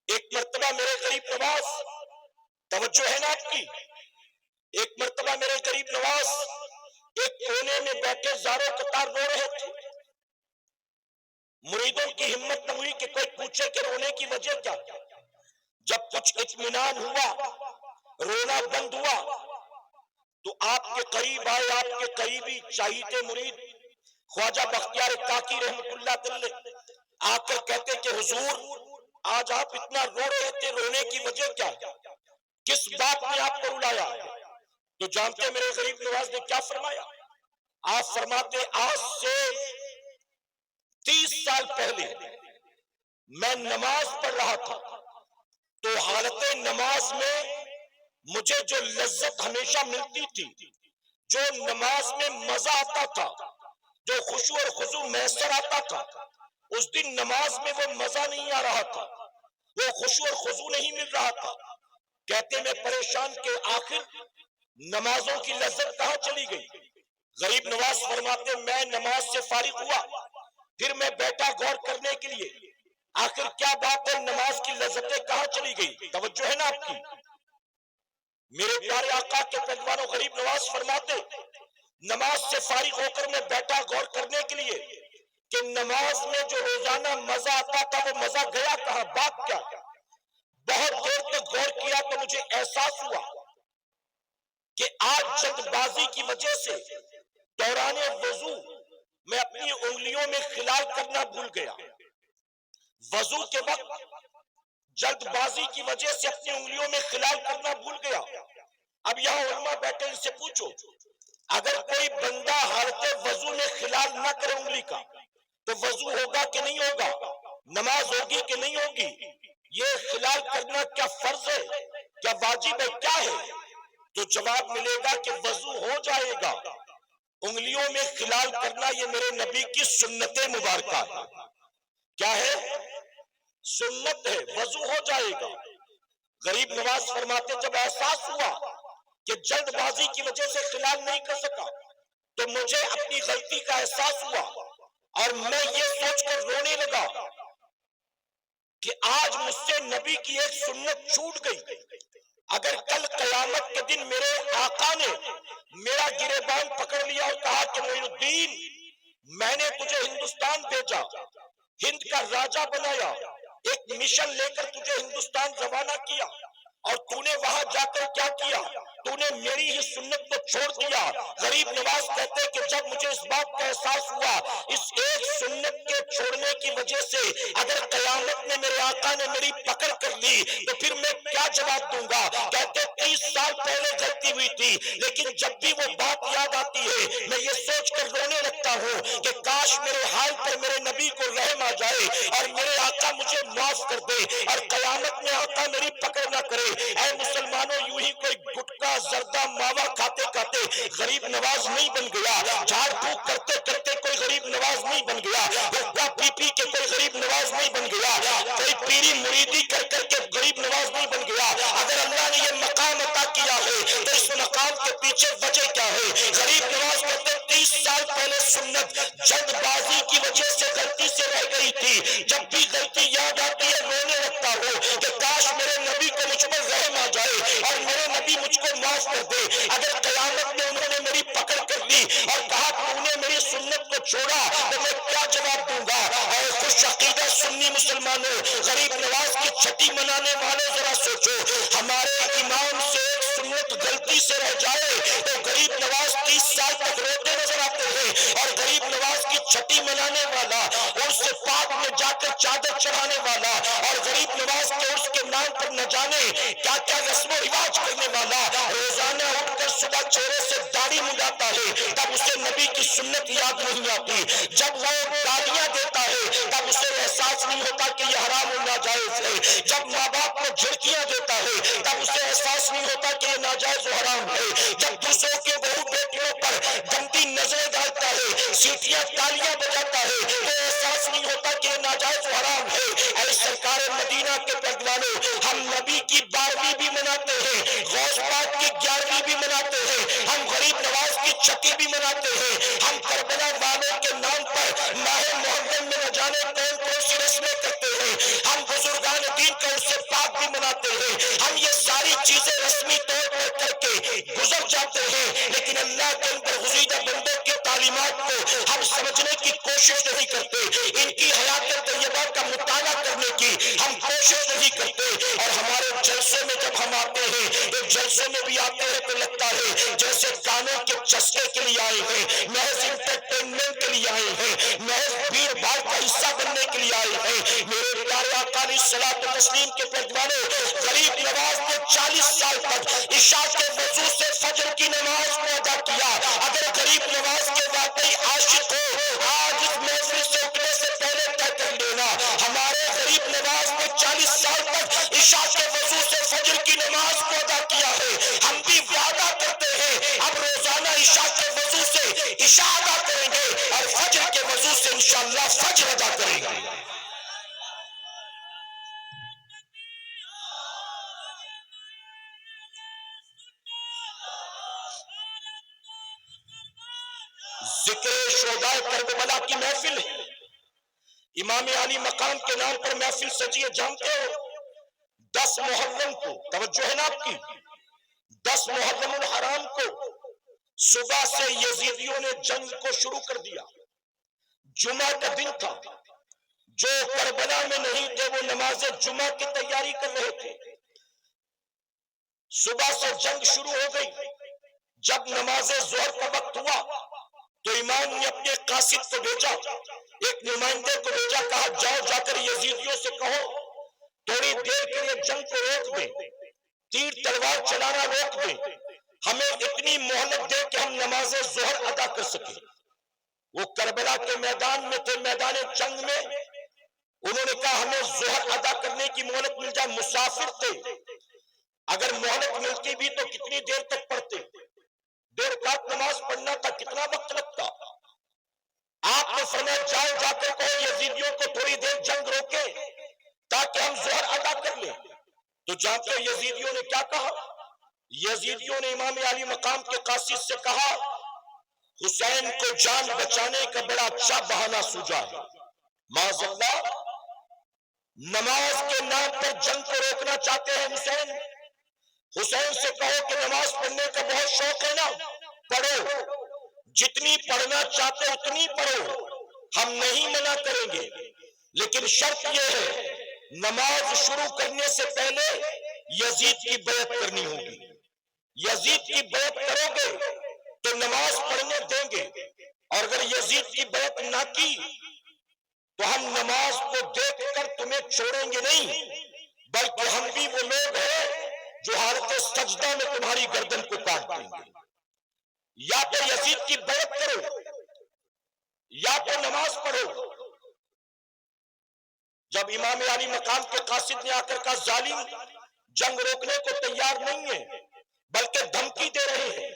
ایک مرتبہ میرے غریب نواز، توجہ ہے نا آپ کی، ایک مرتبہ میرے غریب نواز ایک کونے میں بیٹھے زاروں قطار رو رہے تھے، مریدوں کی ہمت نہ ہوئی کہ کوئی پوچھے کہ رونے کی وجہ کیا۔ جب کچھ اطمینان ہوا، رونا بند ہوا، تو آپ کے قریب آئے آپ کے قریبی چاہیتے مرید خواجہ بختیار کاکی رحمت اللہ علیہ، آ کر کہتے کہ حضور آج آپ اتنا رو رہے تھے، رونے کی وجہ کیا، کس بات نے آپ کو رلایا؟ تو جانتے میرے غریب نواز نے کیا فرمایا؟ آپ فرماتے آج سے 30 سال پہلے میں نماز پڑھ رہا تھا، تو حالت نماز میں مجھے جو لذت ہمیشہ ملتی تھی، جو نماز میں مزہ آتا تھا، جو خشوع اور خضوع میسر آتا تھا، اس دن نماز میں وہ مزہ نہیں آ رہا تھا، وہ خشوع اور خضوع نہیں مل رہا تھا۔ کہتے میں پریشان کہ آخر نمازوں کی لذت کہاں چلی گئی؟ غریب نواز فرماتے میں نماز سے فارغ ہوا، پھر میں بیٹھا غور کرنے کے لیے، آخر کیا بات ہے، نماز کی لذتیں کہاں چلی گئی؟ توجہ ہے نا آپ کی؟ میرے پیارے آقا کے پیروانوں، غریب نواز فرماتے نماز سے فارغ ہو کر میں بیٹھا غور کرنے کے لیے کہ نماز میں جو روزانہ مزہ آتا تھا وہ مزہ گیا کہاں، بات کیا؟ بہت دیر تک غور کیا تو مجھے احساس ہوا کہ آج جلد بازی کی وجہ سے دوران وضو میں اپنی انگلیوں میں خلال کرنا بھول گیا، وضو کے وقت جلد بازی کی وجہ سے اپنی انگلیوں میں خلال کرنا بھول گیا۔ اب یہاں علماء بیٹھے ان سے پوچھو، اگر کوئی بندہ حالت وضو میں خلال نہ کرے انگلی کا، تو وضو ہوگا کہ نہیں ہوگا، نماز ہوگی کہ نہیں ہوگی، یہ خلال کرنا کیا فرض ہے، کیا واجب ہے، کیا ہے؟ تو جواب ملے گا کہ وضو ہو جائے گا، انگلیوں میں خلال کرنا یہ میرے نبی کی سنت مبارکہ ہے۔ کیا ہے؟ سنت ہے، وضو ہو جائے گا۔ غریب نواز فرماتے جب احساس ہوا کہ جلد بازی کی وجہ سے خلال نہیں کر سکا تو مجھے اپنی غلطی کا احساس ہوا اور میں یہ سوچ کر رونے لگا کہ آج مجھ سے نبی کی ایک سنت چھوٹ گئی۔ اگر کل قیامت کے دن میرے آقا نے میرا گریبان پکڑ لیا اور کہا کہ معین الدین میں نے تجھے ہندوستان بھیجا، ہند کا راجہ بنایا، ایک مشن لے کر تجھے ہندوستان روانہ کیا اور تو نے وہاں جا کر کیا کیا، تو نے میری ہی سنت کو چھوڑ دیا۔ غریب نواز کہتے کہ جب مجھے اس بات کا احساس ہوا اس ایک سنت کے چھوڑنے کی وجہ سے اگر قیامت میں میرے آقا نے میری پکڑ کر لی تو پھر میں کیا جواب دوں گا؟ کہتے 30 سال پہلے غلطی ہوئی تھی لیکن جب بھی وہ بات یاد آتی ہے میں یہ سوچ کر رونے لگتا ہوں کہ کاش میرے حال پر میرے نبی کو رحم آ جائے اور میرے آقا مجھے معاف کر دے اور قیامت میں آقا میری پکڑ نہ کرے۔ اے مسلمانوں، یوں ہی کوئی گٹکا زردہ ماوا کھاتے کھاتے غریب نواز نہیں بن گیا، جھاڑ پھونک کرتے کرتے کوئی غریب نواز نہیں بن گیا، حقہ پی پی کے کوئی غریب نواز نہیں بن گیا، کوئی پیری مریدی کر کر کے غریب نواز نہیں بن گیا۔ اگر اللہ نے یہ مقام عطا کیا ہے تو اس مقام کے پیچھے وجہ کیا ہے؟ غریب نواز کہتے 30 سال پہلے سنت جلد بازی کی وجہ سے غلطی سے رہ گئی تھی، جب بھی غلطی یاد آتی ہے رونے لگتا ہوں کہ کاش میرے نبی کو مجھ پر رحم آ جائے اور میرے نبی مجھ کو معاف کر دے۔ اگر قیامت میں انہوں نے میری پکڑ کر لی اور کہا تو نے میری سنت کو چھوڑا تو میں کیا جواب دوں گا؟ اے خوش عقیدہ سنی مسلمانوں، غریب نواز کی چھٹی منانے والے ذرا سوچو، ہمارے امام سے ایک سنت غلطی سے رہ جائے تو غریب نواز 30 سال تک روتے نظر آتے ہیں اور غریب نواز کی چھٹی منانے والا، عرس پاک میں جا کر چادر چڑھانے والا اور غریب نواز کے عرس کے نام پر نہ جانے کیا کیا رسم و رواج کرنے والا روزانہ اٹھ کر صبح چہرے سے داڑھی منڈاتا ہے تب اسے نبی کی سنت یاد نہیں آتی، جب وہ گالیاں دیتا ہے تب اسے احساس نہیں ہوتا کہ یہ حرام و ناجائز ہے، جب ماں باپ کو جھڑکیاں دیتا ہے تب اسے احساس نہیں ہوتا کہ یہ ناجائز و حرام ہے، جب دوسروں کے بہو بیٹیوں پر گندی نظریں ڈالتا ہے، سیٹیاں تالیاں بجاتا ہے تو احساس نہیں ہوتا کہ یہ ناجائز و حرام ہے۔ اے سرکار مدینہ کے پردوانوں، ہم نبی کی 12ویں بھی مناتے ہیں، غوث پاک کی 11ویں بھی مناتے ہیں، ہم غریب نواز کی چھٹی بھی مناتے ہیں، ہم کربلا والوں کے نام پر ماہ محرم میں نہ جانے کون کون سی رسمیں کرتے ہیں، ہم بزرگان دین کا عرس پاک بھی مناتے ہیں، ہم یہ ساری چیزیں رسمی طور پر کر کے گزر جاتے ہیں لیکن اللہ کے اندر گزیدہ بندوں کی تعلیمات کو ہم سمجھنے کی کوشش نہیں کرتے، ان کی حیات طیبہ کا مطالعہ کرنے کی ہم کوشش نہیں کرتے اور ہمارے جلسے میں جب ہم آتے ہیں تو جلسے میں بھی آتے ہیں تو لگتا ہے جیسے گانوں کے چسکے کے لیے آئے ہیں، محض انٹرٹینمنٹ کے لیے آئے ہیں، محض بھیڑ بھاڑ کا حصہ بننے کے لیے آئے ہیں۔ میرے پیارے آقا علیہ الصلوۃ والتسلیم کے پردوانوں، غریب نواز نے 40 سال تک عشاء کے وضو سے فجر کی نماز کو ادا کیا۔ اگر غریب نواز کے واقعی عاشق ہو آج اس محفل سے اٹھنے سے پہلے طے کر لینا، ہمارے غریب نواز نے 40 سال تک عشاء کے وضو سے فجر کی نماز کو ادا کیا ہے، ہم بھی وعدہ کرتے ہیں اب روزانہ عشاء کے وضو سے عشاء ادا کریں گے اور فجر کے وضو سے انشاءاللہ فجر ادا کریں گے۔ ذکر شہدائے کربلا کی محفل ہے، امام علی مقام کے نام پر محفل سجی ہے، جانتے ہو 10 محرم کو، توجہ ہے نا آپ کی، 10 محرم الحرام کو صبح سے یزیدیوں نے جنگ کو شروع کر دیا، جمعہ کا دن تھا، جو کربلا میں نہیں تھے وہ نماز جمعہ کی تیاری کر رہے تھے، صبح سے جنگ شروع ہو گئی، جب نماز ظہر کا وقت ہوا تو امام نے اپنے قاصد کو بھیجا، ایک نمائندے کو بھیجا، کہا جاؤ جا کر یزیدیوں سے کہو تھوڑی دیر کے لیے جنگ کو روک دیں، تیر تلوار چلانا روک دیں، ہمیں اتنی مہلت دے کہ ہم نماز ظہر ادا کر سکیں۔ وہ کربلا کے میدان میں تھے، میدان جنگ میں، انہوں نے کہا ہمیں ظہر ادا کرنے کی مہلت مل جائے، مسافر تھے، اگر مہلت ملتی بھی تو کتنی دیر تک پڑھتے، 2 رکعت نماز پڑھنا تھا، کتنا وقت لگتا؟ آپ نے فرمایا جاؤ جا کر کہو یزیدیوں کو تھوڑی دیر جنگ روکے تاکہ ہم ظہر ادا کر لیں۔ تو جانتے ہو یزیدیوں نے کیا کہا؟ یزیدیوں نے امام علی مقام کے قاصد سے کہا حسین کو جان بچانے کا بڑا اچھا بہانہ سوجا ہے، معاذ اللہ، نماز کے نام پر جنگ کو روکنا چاہتے ہیں حسین؟ حسین سے کہو کہ نماز پڑھنے کا بہت شوق ہے نا، پڑھو، جتنی پڑھنا چاہتے اتنی پڑھو، ہم نہیں منع کریں گے، لیکن شرط یہ ہے نماز شروع کرنے سے پہلے یزید کی بیعت کرنی ہوگی، یزید کی بیعت کرو گے تو نماز پڑھنے دیں گے، اور اگر یزید کی بیعت نہ کی تو ہم نماز کو دیکھ کر تمہیں چھوڑیں گے نہیں، بلکہ ہم بھی وہ لوگ ہیں جو حالت سجدہ میں تمہاری گردن کو کاٹ دیں گے۔ یا تو یزید کی بیعت کرو یا تو نماز پڑھو۔ جب امام علی مقام کے قاصد نے آ کر کہا ظالم جنگ روکنے کو تیار نہیں ہے بلکہ دھمکی دے رہے ہیں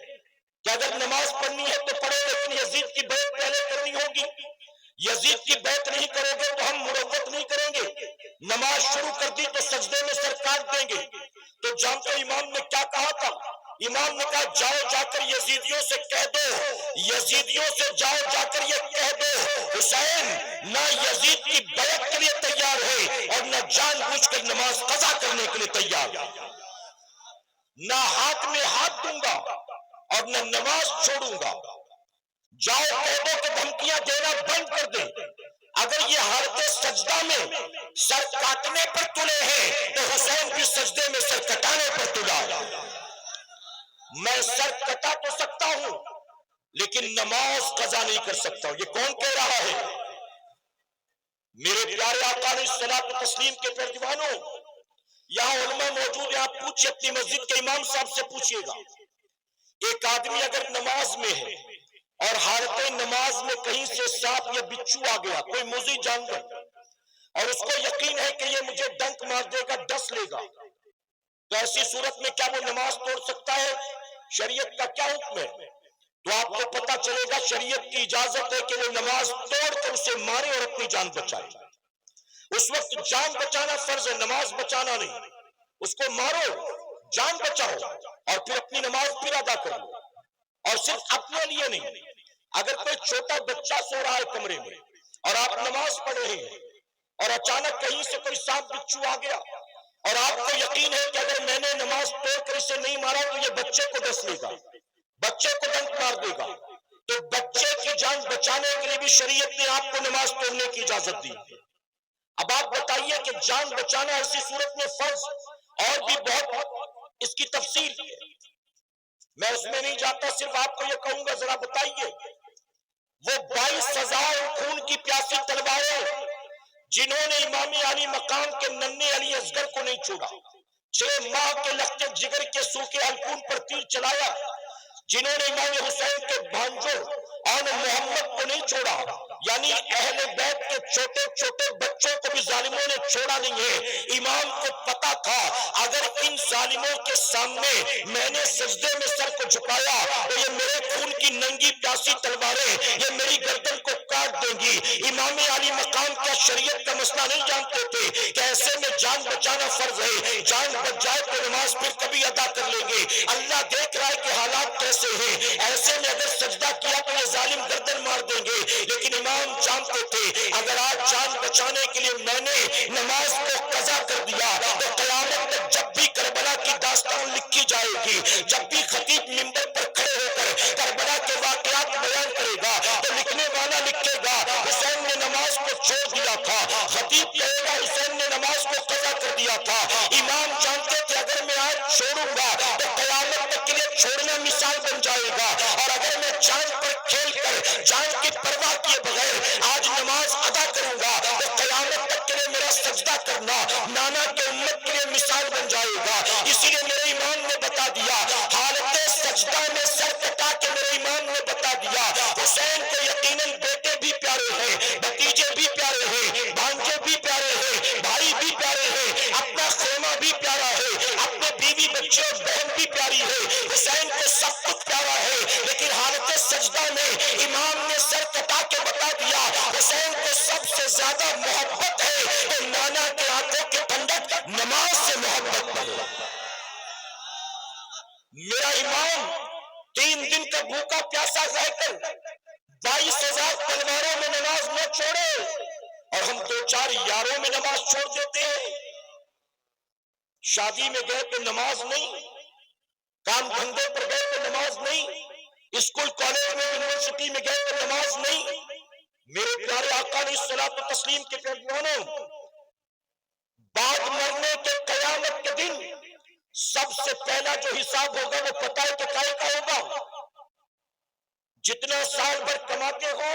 کہ اگر نماز پڑھنی ہے تو پڑھو، لیکن یزید کی بیعت پہلے کرنی ہوگی، یزید کی بیعت نہیں کرو گے تو ہم مروت نہیں کریں گے، نماز شروع کر دی تو سجدے میں سر کاٹ دیں گے۔ تو جانتے امام نے کیا کہا تھا؟ امام نے کہا جاؤ جا کر یزیدیوں سے کہہ دو، یزیدیوں سے جاؤ جا کر یہ کہہ دو حسین نہ یزید کی بیعت کے لیے تیار ہے اور نہ جان بوجھ کر نماز قضا کرنے کے لیے تیار ہے، نہ ہاتھ میں ہاتھ دوں گا اور نہ نماز چھوڑوں گا۔ جاؤ کہہ دو کہ دھمکیاں دینا بند کر دیں، اگر یہ حالت سجدہ میں سر کاٹنے پر تلے ہیں تو حسین بھی سجدے میں سر کٹانے پر تلا۔ میں سر کٹا تو سکتا ہوں لیکن نماز قضا نہیں کر سکتا ہوں۔ یہ کون کہہ رہا ہے؟ میرے پیارے آقا علیہ الصلوۃ والتسلیم کے پیروانوں، یہاں علماء موجود ہیں، آپ پوچھئے اپنی مسجد کے امام صاحب سے پوچھئے گا، ایک آدمی اگر نماز میں ہے اور حالت نماز میں کہیں سے سانپ یا بچھو آ گیا، کوئی موذی جانور، اور اس کو یقین ہے کہ یہ مجھے ڈنک مار دے گا، ڈس لے گا، تو ایسی صورت میں کیا وہ نماز توڑ سکتا ہے؟ شریعت کا کیا حکم ہے؟ تو آپ کو پتا چلے گا شریعت کی اجازت ہے کہ وہ نماز توڑ کر اسے مارے اور اپنی جان بچائے۔ اس وقت جان بچانا فرض ہے، نماز بچانا نہیں، اس کو مارو، جان بچاؤ، اور پھر اپنی نماز پھر ادا کرو، اور صرف اپنے لیے نہیں۔ اگر کوئی چھوٹا بچہ سو رہا ہے کمرے میں اور آپ نماز پڑھ رہے ہیں اور اچانک کہیں سے کوئی سانپ بچھو آ گیا اور آپ کو یقین ہے کہ اگر میں نے نماز توڑ کر اسے نہیں مارا تو یہ بچے کو ڈس لے گا، بچے کو ڈنک مار دے گا، تو بچے کی جان بچانے کے لیے بھی شریعت نے آپ کو نماز توڑنے کی اجازت دی۔ اب آپ بتائیے کہ جان بچانا ایسی صورت میں فرض، اور بھی بہت اس کی تفصیل ہے، میں اس میں نہیں جاتا، صرف آپ کو یہ کہوں گا ذرا بتائیے وہ 22,000 خون کی پیاسی تلواریں جنہوں نے امام علی مقام کے ننھے علی اصغر کو نہیں چھوڑا، 6 ماہ کے لخت جگر کے سوکھے حلقون پر تیر چلایا، جنہوں نے امام حسین کے بھانجوں اور محمد کو نہیں چھوڑا، یعنی اہل بیت کے چھوٹے چھوٹے بچوں کو بھی ظالموں نے چھوڑا نہیں ہے۔ امام کو پتا تھا اگر ان ظالموں کے سامنے میں نے سجدے میں سر کو جھکایا تو یہ میرے خون کی ننگی پیاسی تلواریں یہ میری گردن کو کاٹ دیں گی۔ امام علی مقام کیا شریعت کا مسئلہ نہیں جانتے تھے کہ ایسے میں جان بچانا فرض ہے، جان بچ جائے تو نماز پھر کبھی ادا کر لیں گے، اللہ دیکھ رہا ہے کہ حالات کیسے ہیں، ایسے میں اگر سجدہ کیا تو یہ ظالم گردن مار دیں گے، لیکن امام جانتے تھے اگر آج جان بچانے کے لیے میں نے نماز کو قضا کر دیا تو قیامت تک جب بھی کربلا کی داستان لکھی جائے گی، جب بھی خطیب منبر پر کھڑے ہو کر کربلا کے واقعات بیان کرے گا تو لکھنے والا لکھے گا حسین نے نماز کو چھوڑ دیا تھا، خطیب کہے گا حسین نے نماز کو قضا کر دیا تھا۔ امام جانتے تھے اگر میں آج چھوڑوں گا تو قیامت تک کے لیے چھوڑنا مثال بن جائے گا، اور اگر میں جان پر کھیل کر جان کی پرواہ کیے بغیر آج نماز ادا کروں گا تو قیامت تک کے لیے میرا سجدہ کرنا نانا کے امت کے لیے مثال بن جائے گا۔ اسی لیے میرے امام نے بتا دیا، حالت سجدہ میں سر کٹا کے میرے امام نے بتا دیا حسین کو یقیناً امام نے سر کٹا کے بتا دیا حسین کو سب سے زیادہ محبت ہے تو نانا کے آنکھوں کے ٹھنڈک نماز سے محبت پڑے. میرا امام 3 دن کا بھوکا پیاسا رہ کر 22,000 تلواروں میں نماز نہ چھوڑے اور ہم 2-4 یاروں میں نماز چھوڑ دیتے ہیں. شادی میں گئے تو نماز نہیں, کام دھندے پر گئے تو نماز نہیں, اسکول کالج میں یونیورسٹی میں گئے تو نماز نہیں. میرے پیارے آقا علیہ الصلوۃ والتسلیم کے پیغمبروں بعد مرنے کے قیامت کے دن سب سے پہلا جو حساب ہوگا وہ پتہ ہے کہ کائے کا ہوگا. جتنا سال بھر کماتے ہو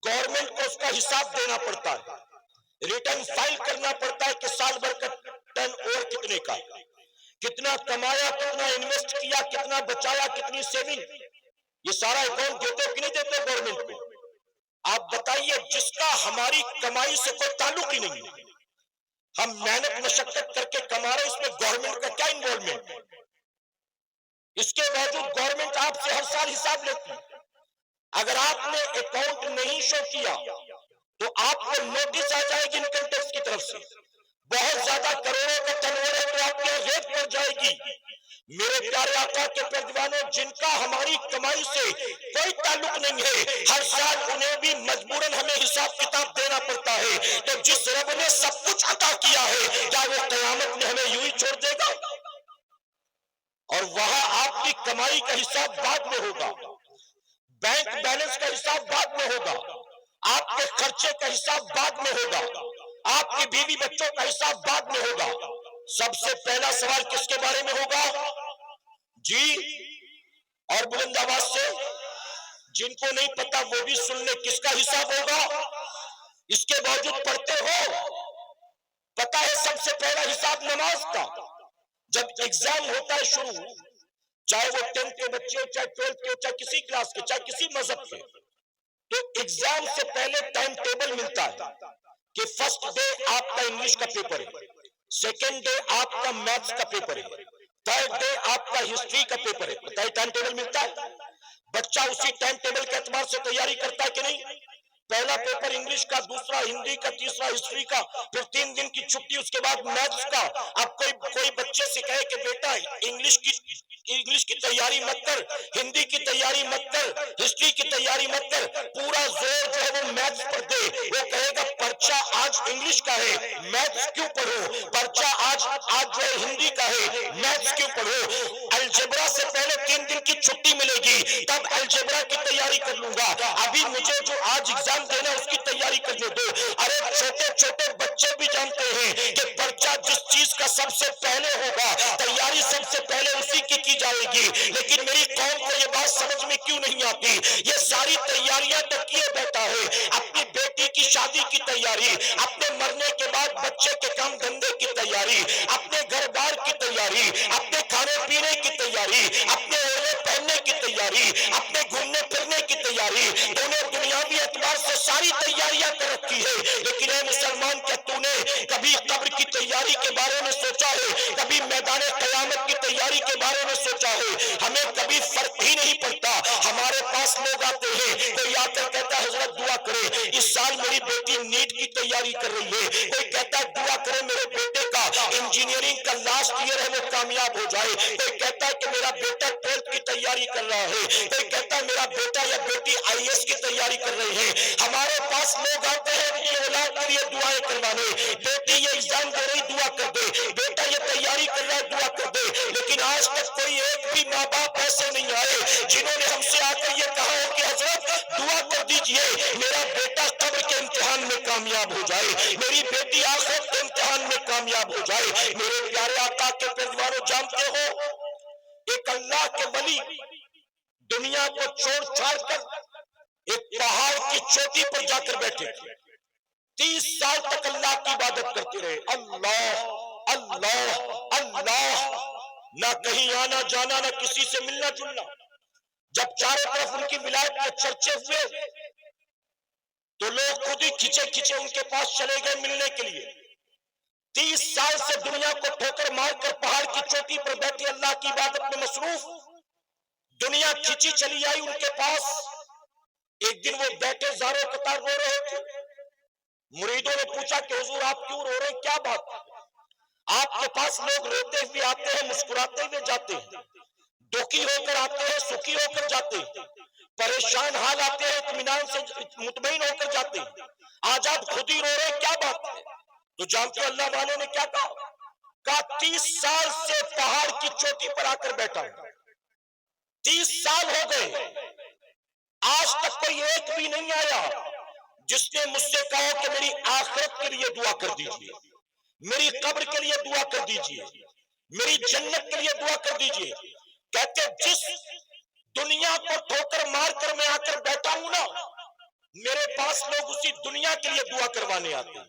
گورنمنٹ کو اس کا حساب دینا پڑتا ہے, ریٹرن فائل کرنا پڑتا ہے کہ سال بھر کا ٹرن اوور کتنے کا, کتنا کمایا, کتنا انویسٹ کیا, کتنا بچایا, کتنی سیونگ, یہ سارا اکاؤنٹ دیتے کہ نہیں دیتے گورنمنٹ کو. آپ بتائیے جس کا ہماری کمائی سے کوئی تعلق ہی نہیں ہے, ہم محنت مشقت کر کے کما رہے, اس میں گورنمنٹ کا کیا انوالومنٹ ہے؟ اس کے باوجود گورنمنٹ آپ سے ہر سال حساب لیتی ہے. اگر آپ نے اکاؤنٹ نہیں شو کیا تو آپ کو نوٹس آ جائے گی انکم ٹیکس کی طرف سے, بہت زیادہ کروڑوں کا ٹرن اوور ہے تو آپ کے ریٹ پڑ جائے گی. میرے پیارے آقا کے پیروانوں جن کا ہماری کمائی سے کوئی تعلق نہیں ہے ہر سال انہیں بھی مجبوراً ہمیں حساب کتاب دینا پڑتا ہے. تو جس رب نے سب کچھ عطا کیا ہے کیا وہ قیامت میں ہمیں یوں ہی چھوڑ دے گا؟ اور وہاں آپ کی کمائی کا حساب بعد میں ہوگا, بینک بیلنس کا حساب بعد میں ہوگا, آپ کے خرچے کا حساب بعد میں ہوگا, آپ کی بیوی بچوں کا حساب بعد میں ہوگا. سب سے پہلا سوال کس کے بارے میں ہوگا؟ جی اور بلند آواز سے, جن کو نہیں پتا وہ بھی سن لے, کس کا حساب ہوگا؟ اس کے باوجود پڑھتے ہو, پتا ہے سب سے پہلا حساب نماز کا. جب ایگزام ہوتا ہے شروع, چاہے وہ 10th کے بچے ہو, چاہے 12th کے, چاہے کسی کلاس کے, چاہے کسی مذہب کے, تو ایگزام سے پہلے ٹائم ٹیبل ملتا ہے کہ فرسٹ ڈے آپ کا انگلش کا پیپر ہے, سیکنڈ ڈے آپ کا میتھس کا پیپر ہے, تھرڈ ڈے آپ کا ہسٹری کا پیپر ہے. بتائیے ٹائم ٹیبل ملتا ہے, بچہ اسی ٹائم ٹیبل کے اعتبار سے تیاری کرتا ہے کہ نہیں؟ پہلا پیپر انگلش کا, دوسرا ہندی کا, تیسرا ہسٹری کا, پھر 3 دن کی چھٹی, اس کے بعد میتھس کا. اب کوئی بچے سے کہے کہ بیٹا انگلش کی تیاری مت کر, ہندی کی تیاری مت کر, ہسٹری کی تیاری مت کر, پورا زور جو ہے وہ میتھس پر دے, وہ کہے گا پرچہ آج انگلش کا ہے میتھس کیوں پڑھوں, پرچہ آج جو ہے ہندی کا ہے میتھس کیوں پڑھوں. الجبرا سے پہلے 3 دن کی چھٹی ملے گی تب الجبرا کی تیاری کر لوں گا, ابھی مجھے جو آج ایگزام دینا اس کی تیاری کرنے دو. ارے چھوٹے چھوٹے بچے بھی جانتے ہیں کہ پرچہ جس چیز کا سب سے پہلے ہوگا تیاری سب سے پہلے اسی کی جائے گی. لیکن میری قوم کو یہ بات سمجھ میں کیوں نہیں آتی؟ یہ ساری تیاریاں تک کیے بیٹھا ہے, اپنی بیٹی کی شادی کی تیاری, اپنے مرنے کے بعد بچے کے کام دھندے کی تیاری, اپنے گھر بار کی تیاری, اپنے کھانے پینے کی تیاری, اپنے اوڑھنے پہننے کی تیاری, اپنے گھومنے پھرنے کی تیاری, تو نے دنیاوی اعتبار سے ساری تیاریاں کر رکھی ہے. لیکن اے مسلمان کیا تو نے کبھی قبر کی تیاری کے بارے میں سوچا ہے؟ کبھی میدان قیامت کی تیاری کے بارے میں سوچا ہے؟ ہمیں کبھی فرق ہی نہیں پڑتا. ہمارے پاس لوگ آتے ہیں, کوئی آ کر کہتا ہے حضرت دعا کرے, اس سال میری بیٹی نیٹ کی تیاری کر رہی ہے, کوئی کہتا ہے دعا کرے میرے بیٹے کا انجینئرنگ کا لاسٹ ایئر ہے وہ کامیاب ہو جائے, کوئی کہتا ہے کہ میرا بیٹا 12th کی تیاری کر رہا ہے, کوئی کہتا ہے میرا بیٹا یا بیٹی IAS کی تیاری کر رہے ہیں. ہمارے پاس لوگ آتے ہیں اپنی اولاد کے لیے دعائیں کروانے, بیٹی یہ ایگزام دے رہی دعا کر دے, بیٹا یہ تیاری کر رہا ہے دعا کر دے. لیکن آج تک کوئی ایک بھی ماں باپ ایسے نہیں آئے جنہوں نے ہم سے آ کر یہ کہا ہو کہ حضرت دعا کر دیجئے میرا بیٹا قبر کے امتحان میں کامیاب ہو جائے, میری بیٹی آخرت کے امتحان میں کامیاب ہو جائے. میرے پیارے آقا کے پیروانوں جانتے ہو ایک اللہ کے ولی دنیا کو چھوڑ چھاڑ کر ایک پہاڑ کی چوٹی پر جا کر بیٹھے, 30 سال تک اللہ کی عبادت کرتے رہے, اللہ اللہ اللہ, نہ کہیں آنا جانا, نہ کسی سے ملنا جلنا. جب چاروں طرف ان کی ولایت کے چرچے ہوئے تو لوگ خود ہی کھچے کھچے ان کے پاس چلے گئے ملنے کے لیے. 30 سال سے دنیا کو ٹھوکر مار کر پہاڑ کی چوٹی پر بیٹھے اللہ کی عبادت میں مصروف, دنیا کھچی چلی آئی ان کے پاس. ایک دن وہ بیٹھے زاروں قطار رو رہے تھے. مریدوں نے پوچھا کہ حضور آپ کیوں رو رہے ہیں, کیا بات ہے؟ آپ کے پاس لوگ روتے ہوئے آتے ہیں, مسکراتے ہوئے جاتے ہیں, دکھی ہو کر آتے ہیں, سکھی ہو کر جاتے ہیں, پریشان حال آتے ہیں, اطمینان سے مطمئن ہو کر جاتے ہیں, آج آپ خود ہی رو رہے ہیں, کیا بات ہے؟ تو جانتے ہو اللہ والوں نے کیا کہا؟ کہا 30 سال سے پہاڑ کی چوٹی پر آ کر بیٹھا ہوں, 30 سال ہو گئے, آج تک کوئی ایک بھی نہیں آیا جس نے مجھ سے کہا کہ میری آخرت کے لیے دعا کر دیجئے, میری قبر کے لیے دعا کر دیجئے, میری جنت کے لیے دعا کر دیجئے. کہتے جس دنیا کو ٹھوکر مار کر میں آ کر بیٹھا ہوں نا, میرے پاس لوگ اسی دنیا کے لیے دعا کروانے آتے ہیں,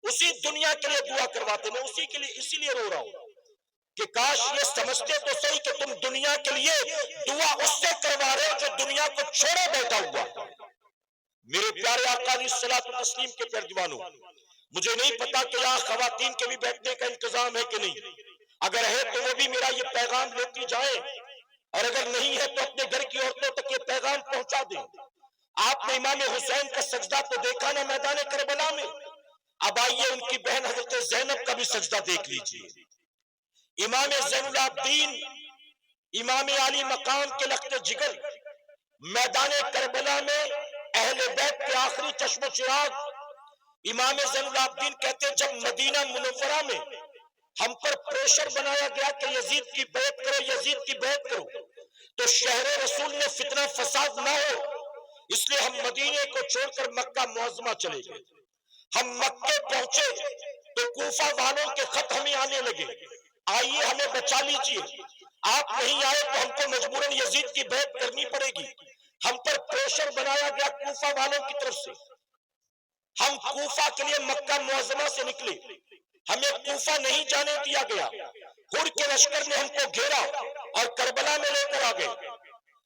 اسی دنیا کے لیے دعا کرواتے ہیں. میں اسی کے لیے اسی لیے رو رہا ہوں کہ کاش یہ سمجھتے تو صحیح کہ تم دنیا کے لیے دعا اس سے کروا رہے ہو جو دنیا کو چھوڑے بیٹھا ہوا. میرے پیارے آقا علیہ الصلوۃ والتسلیم کے پیروانوں, مجھے نہیں پتا کہ یہاں خواتین کے بھی بیٹھنے کا انتظام ہے کہ نہیں. اگر ہے تو وہ بھی میرا یہ پیغام لیتی جائیں, اور اگر نہیں ہے تو اپنے گھر کی عورتوں تک یہ پیغام پہنچا دیں. آپ نے امام حسین کا سجدہ تو دیکھا نا میدان کربلا میں, اب آئیے ان کی بہن حضرت زینب کا بھی سجدہ دیکھ لیجئے. امام زین العابدین, امام علی مقام کے لخت جگر, میدان کربلا میں اہل بیت کے آخری چشم و چراغ. امام زین العابدین کہتے جب مدینہ منورہ میں ہم پر پریشر بنایا گیا کہ یزید کی بیعت کرو, یزید کی بیعت کرو, تو شہر رسول میں فتنہ فساد نہ ہو, اس لیے ہم مدینے کو چھوڑ کر مکہ معظمہ چلے گئے. ہم مکے پہنچے تو کوفہ والوں کے خط ہمیں آنے لگے, آئیے ہمیں بچا لیجئے, آپ نہیں آئے تو ہم کو مجبوراً یزید کی بیعت کرنی پڑے گی. ہم پر پریشر بنایا گیا کوفہ والوں کی طرف سے, ہم کوفہ کے لیے مکہ معظمہ سے نکلے, ہمیں کوفہ نہیں جانے دیا گیا. ہر کے لشکر نے ہم کو گھیرا اور کربلا میں لے کر آ گئے.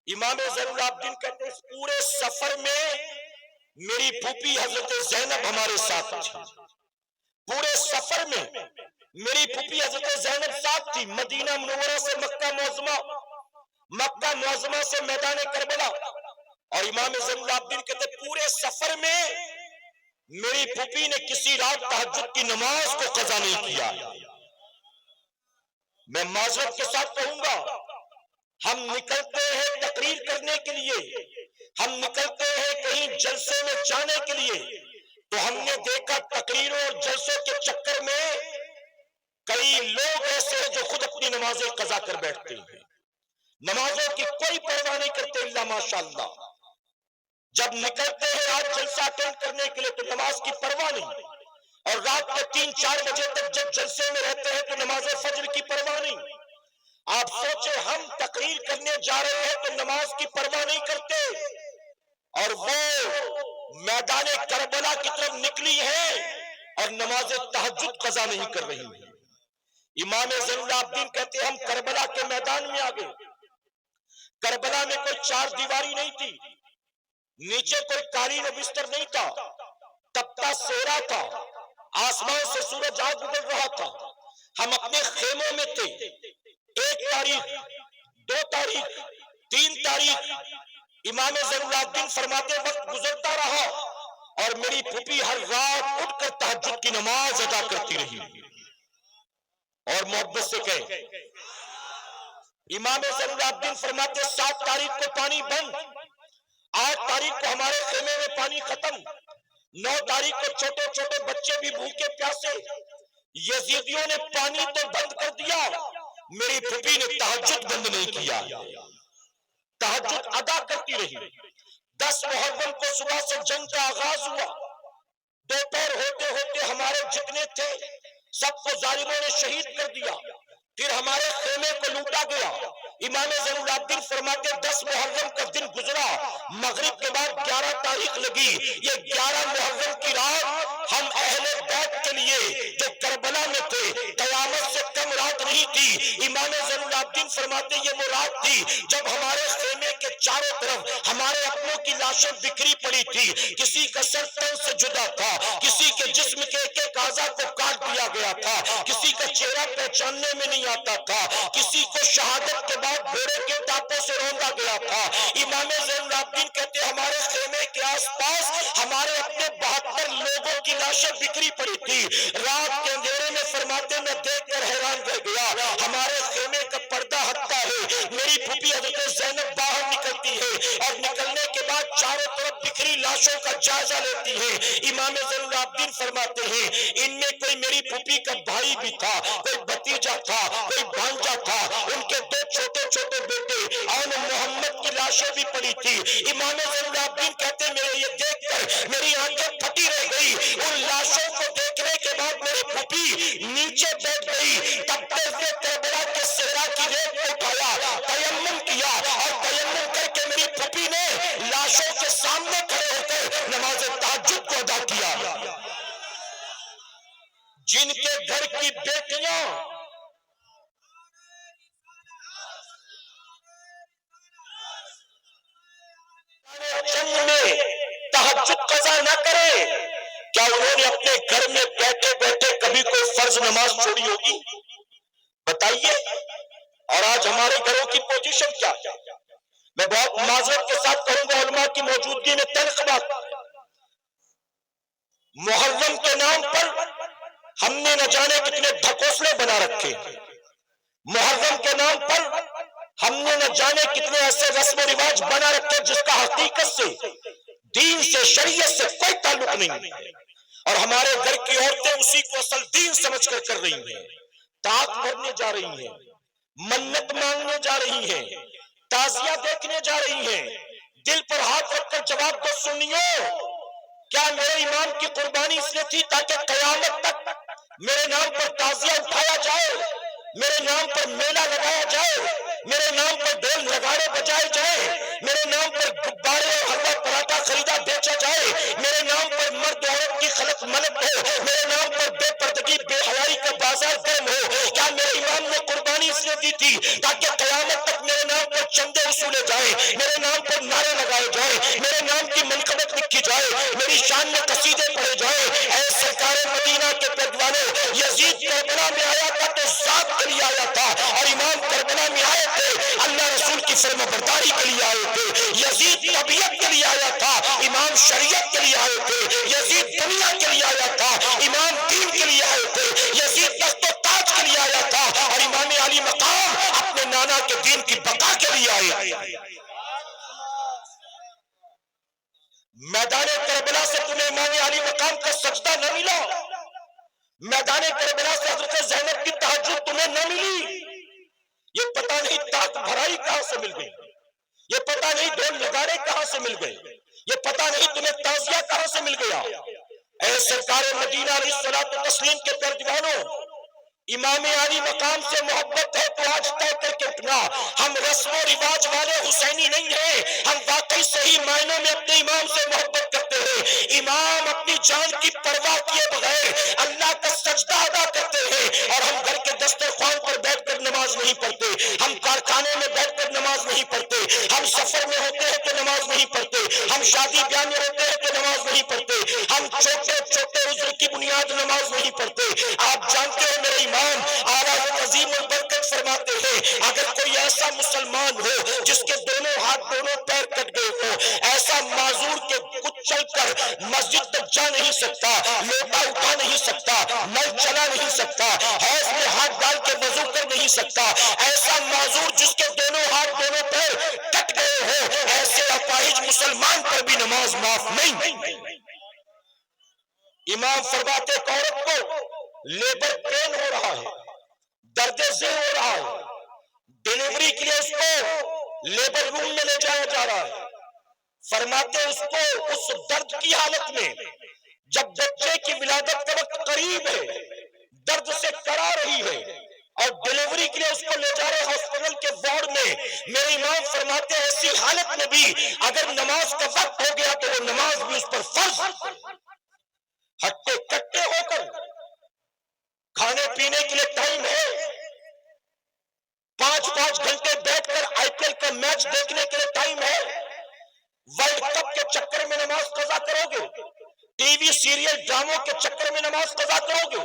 امام زین العابدین کہتے ہیں اس پورے سفر میں میری پھوپھی حضرت زینب ہمارے ساتھ تھی. پورے سفر میں میری پھوپھی حضرت زینب ساتھ تھی. مدینہ منورہ سے مکہ معظمہ, مکہ معظمہ سے میدان کربلا, اور امام زین العابدین کہتے ہیں پورے سفر میں میری پھوپھی نے کسی رات تہجد کی نماز کو قضا نہیں کیا. میں معذرت کے ساتھ کہوں گا, ہم نکلتے ہیں تقریر کرنے کے لیے, ہم نکلتے ہیں کہیں جلسے میں جانے کے لیے, تو ہم نے دیکھا تقریروں اور جلسوں کے چکر میں کئی لوگ ایسے ہیں جو خود اپنی نمازیں قضا کر بیٹھتے ہیں, نمازوں کی کوئی پرواہ نہیں کرتے الا ماشاءاللہ. جب نکلتے ہیں رات جلسہ اٹینڈ کرنے کے لیے تو نماز کی پرواہ نہیں, اور رات کے 3-4 بجے تک جب جلسے میں رہتے ہیں تو نماز فجر کی پرواہ نہیں. آپ سوچیں ہم تقریر کرنے جا رہے ہیں تو نماز کی پرواہ نہیں کرتے, اور وہ میدان کربلا کی طرف نکلی ہے اور نماز تہجد قضا نہیں کر رہی ہے. امام زین العابدین کہتے ہیں ہم کربلا کے میدان میں آ گئے. کربلا میں کوئی 4 دیواری نہیں تھی, نیچے کوئی قالین و بستر نہیں تھا, تپتا صحرا تھا, آسمان سے سورج آ گزر رہا تھا. ہم اپنے خیموں میں تھے. 1 تاریخ, 2 تاریخ, 3 تاریخ, امام زین العابدین فرماتے وقت گزرتا رہا اور میری پھوپھی ہر رات اٹھ کر تہجد کی نماز ادا کرتی رہی. اور محبت سے کہیں امام زین العابدین فرماتے 7 تاریخ کو پانی بند, 8 تاریخ کو ہمارے خیمے میں پانی ختم, 9 تاریخ کو چھوٹے چھوٹے بچے بھی بھوکے پیاسے. یزیدیوں نے پانی تو بند کر دیا, میری پھوپھی نے تہجد بند نہیں کیا, تہجد ادا کرتی رہی. 10 محرم کو صبح سے جنگ کا آغاز ہوا, دوپہر ہوتے ہوتے ہمارے جتنے تھے سب کو ظالموں نے شہید کر دیا, پھر ہمارے خیمے کو لوٹا گیا. امام زین العابدین فرماتے 10 محرم کا دن گزرا, مغرب کے بعد 11 تاریخ لگی. یہ 11 محرم کی رات ہم اہل بیت کے لیے جو کربلا میں تھے قیامت سے کم رات نہیں تھی. امام زین العابدین فرماتے یہ وہ رات تھی جب ہمارے خیمے کے چاروں طرف ہمارے اپنوں کی لاشیں بکھری پڑی تھی. کسی کا سر تن سے جدا تھا, کسی کے جسم کے ایک اعضاء کو کاٹ دیا گیا تھا, کسی کا چہرہ پہچاننے میں نہیں آتا تھا, کسی کو شہادت کے بعد گھوڑے کے ٹاپوں سے روندا گیا تھا. امام زین العابدین کہتے ہمارے آس پاس ہمارے اپنے 72 لوگوں کی لاشیں بکھری پڑی تھی. رات کے اندھیرے میں فرماتے میں دیکھ کر حیران رہ گیا. ہمارے خیمے کا پردہ ہٹتا ہے, میری پھوپھی حضرت زینب باہر نکلتی ہے اور نکلنے کے بعد چاروں طرف بکھری لاشوں کا جائزہ لیتی ہے. امام زین العابدین فرماتے ہیں ان میں کوئی میری پھوپھی کا بھائی بھی تھا, کوئی بھتیجا تھا, کوئی بھانجا تھا, ان کے 2 چھوٹے چھوٹے بیٹے اور محمد کی لاشیں بھی پڑی تھی. امام زین العابدین کہتے میرے یہ دیکھ کر میری آنکھیں پھٹی رہ گئی. ان لاشوں کو دیکھنے کے بعد میری پھوپھی نیچے بیٹھ گئی. تب تک کربلا کے صحرا کی ریت کو اٹھایا, تیمم کیا اور تیمم کر کے میری پھوپھی نے لاشوں کے سامنے کھڑے ہو کر نماز تہجد کو ادا کیا. جن کے گھر کی بیٹیاں جنگ میں تہجد قضا نہ کرے, کیا انہوں نے اپنے گھر میں بیٹھے بیٹھے کبھی کوئی فرض نماز چھوڑی ہوگی؟ بتائیے. اور آج ہمارے گھروں کی پوزیشن کیا ہے؟ میں بہت معذرت کے ساتھ کہوں گا علماء کی موجودگی میں تلخ بات, محرم کے نام پر ہم نے نہ جانے کتنے ڈھکوسلے بنا رکھے. محرم کے نام پر ہم نے نہ جانے کتنے ایسے رسم و رواج بنا رکھے جس کا حقیقت سے, دین سے, شریعت سے کوئی تعلق نہیں ہے. اور ہمارے گھر کی عورتیں اسی کو اصل دین سمجھ کر کر رہی ہیں. طاق بھرنے جا رہی ہیں, منت مانگنے جا رہی ہیں, تازیہ دیکھنے جا رہی ہیں. دل پر ہاتھ رکھ کر جواب دو سنیو, کیا میرے امام کی قربانی اس لیے تھی تاکہ قیامت تک میرے نام پر تازیہ اٹھایا جائے, میرے نام پر میلہ لگایا جائے, میرے نام پر ڈھول نگارے بجائے جائے, میرے نام پر غبارے اور حلوہ پراٹھا خریدا بیچا جائے, میرے نام پر مرد عورت کی خلط ملط ہو, میرے نام پر بے پردگی بے حیائی کا بازار گرم ہو؟ کیا میرے امام نے قربانی اس لیے دی تھی تاکہ قیامت تک میرے نام پر چندے وصولے جائیں, میرے نام پر نعرے لگائے جائیں, میرے نام کی منقبت لکھی جائے, میری شان میں قصیدے پڑھے جائیں؟ اے سرکار مدینہ کے پیدوانوں, یزید کربلا میں آیا تھا تو ذات کے لیے آیا تھا, اور امام کربلا میں آئے تھے اللہ رسول کی فرما برداری کے لیے آئے تھے. یزید طبیعت کے لیے آیا تھا, امام شریعت کے لیے آئے تھے. یزید دنیا کے لیے آیا تھا, امام دین کے لیے آئے تھے. یزید تخت و تاج کے لیے آیا تھا, اور امام علی مقام اپنے نانا کے دین کی بقا کے لیے آئے. میدان کربلا سے تمہیں امام علی مقام کا سجدہ نہ ملا, میدان کربلا سے حضرت زینب کی تہجد تمہیں نہ ملی. یہ پتہ نہیں طاق بھرائی کہاں سے مل گئی, یہ پتہ نہیں ڈھول نگارے کہاں سے مل گئے, یہ پتہ نہیں تمہیں تعزیہ کہاں سے مل گیا. اے سرکار مدینہ علیہ الصلوۃ والتسلیم کے پیروانوں, امام علی مقام سے محبت ہے تو آج طے کر کے اٹھنا. ہم رسم و رواج والے حسینی نہیں ہیں, ہم واقعی صحیح معنوں میں اپنے امام سے محبت کرتے ہیں. امام اپنی جان کی پرواہ کیے بغیر اللہ کا سجدہ ادا کرتے ہیں, اور ہم گھر کے دسترخوان پر بیٹھ کر نماز نہیں پڑھتے, ہم کارخانے میں بیٹھ کر نماز نہیں پڑھتے, ہم سفر میں ہوتے ہیں تو نماز نہیں پڑھتے, ہم شادی بیاہ میں ہوتے ہیں تو نماز نہیں پڑھتے, ہم چھوٹے چھوٹے عذر کی بنیاد نماز نہیں پڑھتے. آپ جانتے ہیں میرے امام اعلیٰ عظیم البرکت فرماتے ہیں, اگر کوئی ایسا مسلمان ہو جس کے دونوں ہاتھ دونوں پیر کٹ گئے ہو, ایسا معذور کے کچل کر مسجد تک جا نہیں سکتا, لوٹا اٹھا نہیں سکتا, نل چلا نہیں سکتا, حوض میں ہاتھ ڈال کے وضو کر نہیں سکتا, ایسا معذور جس کے دونوں ہاتھ دونوں پیر کٹ گئے ہو, ایسے اپاہج مسلمان پر بھی نماز معاف نہیں. امام فرماتے ایک عورت کو لیبر پین ہو رہا ہے, درد ذیل ہو رہا ہے, ڈیلیوری کے لیے اس کو لیبر روم میں لے جایا جا رہا ہے. فرماتے اس کو اس درد کی حالت میں جب بچے کی ولادت کا وقت قریب ہے, درد سے کرا رہی ہے, اور ڈیلیوری کے لیے اس کو لے جا رہے ہاسپٹل کے وارڈ میں, میرے امام فرماتے ایسی حالت میں بھی اگر نماز کا وقت ہو گیا تو وہ نماز بھی اس پر فرض. ہٹے کٹے ہو کر کھانے پینے کے لیے ٹائم ہے, 5 گھنٹے بیٹھ کر آئی پی ایل کا میچ دیکھنے کے لیے ٹائم ہے, ورلڈ کپ کے چکر میں نماز قضا کرو گے, ٹی وی سیریل ڈراموں کے چکر میں نماز قضا کرو گے,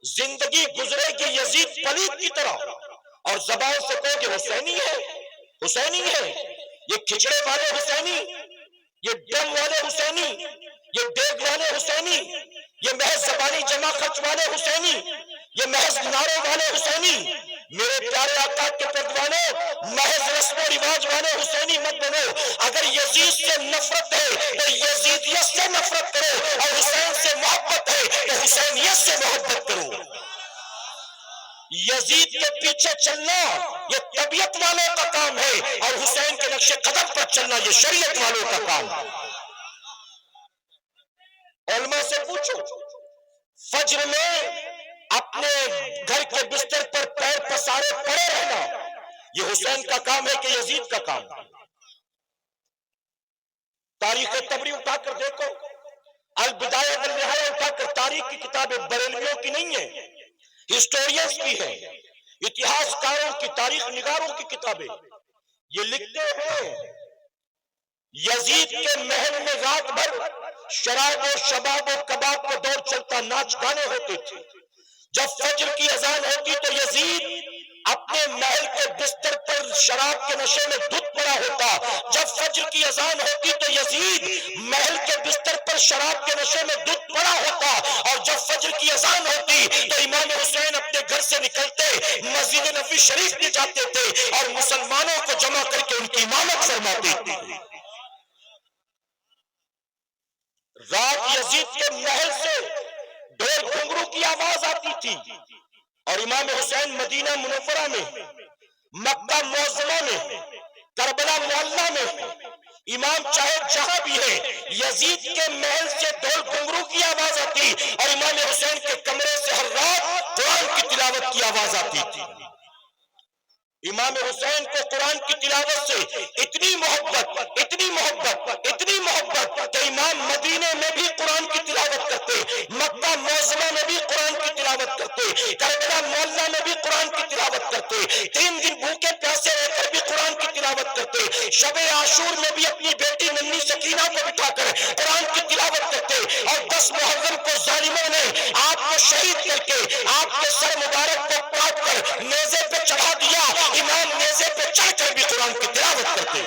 زندگی گزرے گی یزید پلید کی طرح, اور زبان سے کہو گے حسینی ہے, حسینی ہے, یہ کھچڑے والے حسینی, یہ ڈم والے حسینی، یہ دیگ والے حسینی، یہ محض زبانی جمع خرچ والے حسینی، یہ محض نعروں والے حسینی، میرے پیارے آقا کے پردوانوں، محض رسم و رواج والے حسینی مت بنو۔ اگر یزید سے نفرت ہے تو یزیدیت سے نفرت کرو، اور حسین سے محبت ہے تو حسینیت سے محبت کرو۔ یزید کے پیچھے چلنا یہ طبیعت والوں کا کام ہے، اور حسین کے نقش قدم پر چلنا یہ شریعت والوں کا کام ہے۔ علماء سے پوچھو، فجر میں اپنے گھر کے بستر پر پیر پسارے پڑے رہنا یہ حسین کا کام ہے کہ یزید کا کام ہے؟ تاریخ تبری اٹھا کر دیکھو، البدایہ والنہایہ اٹھا کر، تاریخ کی کتابیں بریلویوں کی نہیں ہیں، ہسٹورینز کی ہیں، اتہاس کاروں کی، تاریخ نگاروں کی کتابیں۔ یہ لکھتے ہیں یزید کے محل میں رات بھر شراب و شباب و کباب کا دور چلتا، ناچ گانے ہوتے تھے۔ جب فجر کی اذان ہوتی تو یزید اپنے محل کے بستر پر شراب کے نشے میں دھت پڑا ہوتا۔ جب فجر کی اذان ہوتی تو یزید محل کے بستر پر شراب کے نشے میں دھت پڑا ہوتا، اور جب فجر کی اذان ہوتی تو امام حسین اپنے گھر سے نکلتے، مسجد نبوی شریف میں جاتے تھے، اور مسلمانوں کو جمع کر کے ان کی امامت فرماتے تھے۔ رات یزید کے محل سے ڈھول گھنگرو کی آواز آتی تھی، اور امام حسین مدینہ منورہ میں، مکہ معظمہ میں، کربلا معلیٰ میں، امام چاہے جہاں بھی ہے، یزید کے محل سے ڈھول گھنگرو کی آواز آتی، اور امام حسین کے کمرے سے ہر رات قرآن کی تلاوت کی آواز آتی تھی۔ امام حسین کو قرآن کی تلاوت سے اتنی محبت، اتنی محبت، اتنی محبت کہ امام مدینے میں بھی قرآن کی تلاوت کرتے، مکہ معظمہ میں بھی قرآن کی تلاوت کرتے، کربلا معلیٰ میں بھی قرآن کی تلاوت کرتے، 3 دن بھوکے پیاسے رہ کر بھی قرآن کی تلاوت کرتے، شب عاشور میں بھی اپنی بیٹی ننھی سکینہ کو بٹھا کر قرآن کی تلاوت کرتے، اور 10 محرم کو ظالموں نے آپ کو شہید کر کے آپ کے سر مبارک کو کاٹ کر نیزے پہ چڑھا دیا، امام نیزے پہ چڑھ کر بھی قرآن کی تلاوت کرتے۔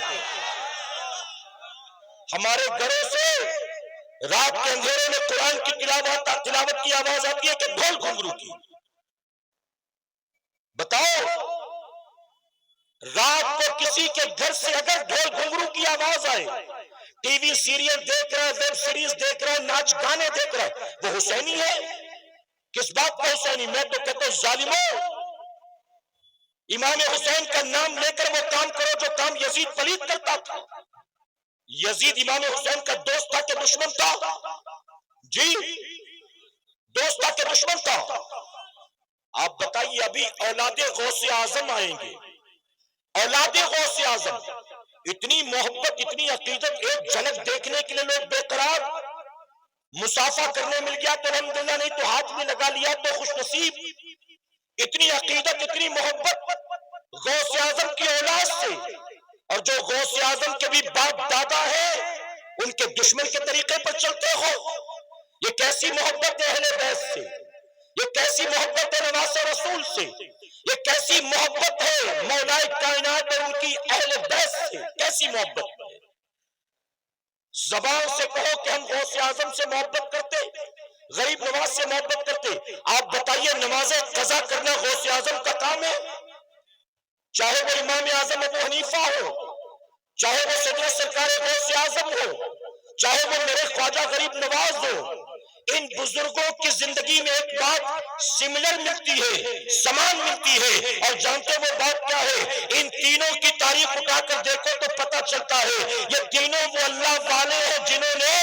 ہمارے گھروں سے رات کے اندھیرے میں قرآن کی تلاوت کی آواز آتی ہے کہ ڈھول گھنگرو کی۔ بتاؤ، رات کو کسی کے گھر سے اگر ڈھول گھنگرو کی آواز آئے، ٹی وی سیریل دیکھ رہا ہے، ویب سیریز دیکھ رہا ہے، ناچ گانے دیکھ رہا ہے، وہ حسینی ہے؟ کس بات کا حسینی؟ میں تو کہتا ہوں ظالموں، امام حسین کا نام لے کر وہ کام کرو جو کام یزید پلید کرتا تھا۔ یزید امام حسین کا دوست تھا کہ دشمن تھا؟ جی، دوست تھا کہ دشمن تھا؟ آپ بتائیے، ابھی اولاد غوث اعظم آئیں گے، اولاد غوث اعظم، اتنی محبت، اتنی عقیدت، ایک جھلک دیکھنے کے لیے لوگ بے قرار، مسافہ کرنے مل گیا تو الحمدللہ، نہیں تو ہاتھ میں لگا لیا تو خوش نصیب۔ اتنی عقیدت، اتنی محبت غوث اعظم کی اولاد سے، اور جو غوث اعظم کے بھی باپ دادا ہے ان کے دشمن کے طریقے پر چلتے ہو۔ یہ کیسی محبت ہے اہل بیت سے، یہ کیسی محبت ہے نواز رسول سے، یہ کیسی محبت ہے مولائے کائنات اور ان کی اہل بیت سے، کیسی محبت ہے؟ زبان سے کہو کہ ہم غوث اعظم سے محبت کرتے، غریب نواز سے محبت کرتے۔ آپ بتائیے، نماز قضا کرنا غوث اعظم کا کام ہے؟ چاہے وہ امام اعظم ابو حنیفہ ہو، چاہے وہ صدر سرکار غوث اعظم ہو، چاہے وہ میرے خواجہ غریب نواز ہو، ان بزرگوں کی زندگی میں ایک بات سملر ملتی ہے، سمان ملتی ہے، اور جانتے وہ بات کیا ہے؟ ان تینوں کی تاریخ اٹھا کر دیکھو تو پتہ چلتا ہے یہ تینوں وہ اللہ والے ہیں جنہوں نے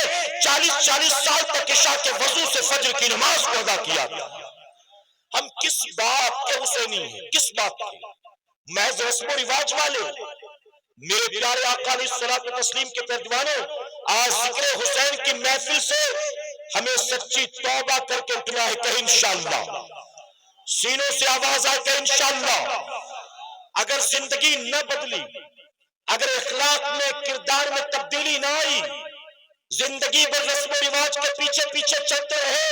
40 سال تک عشاء کے وضو سے فجر کی نماز کو ادا کیا تھا۔ ہم کس بات کے حسینی ہیں؟ کس بات کے؟ محض رسم و رواج والے؟ میرے پیارے آقا علیہ الصلوۃ والتسلیم کے پردوانوں، آج ذکر حسین کی محفل سے ہمیں سچی توبہ کر کے اٹھنا ہے کہ انشاءاللہ، سینوں سے آواز آئے کہ انشاءاللہ، اگر زندگی نہ بدلی، اگر اخلاق میں، کردار میں تبدیلی نہ آئی، زندگی بھر رسم و رواج کے پیچھے پیچھے چلتے رہے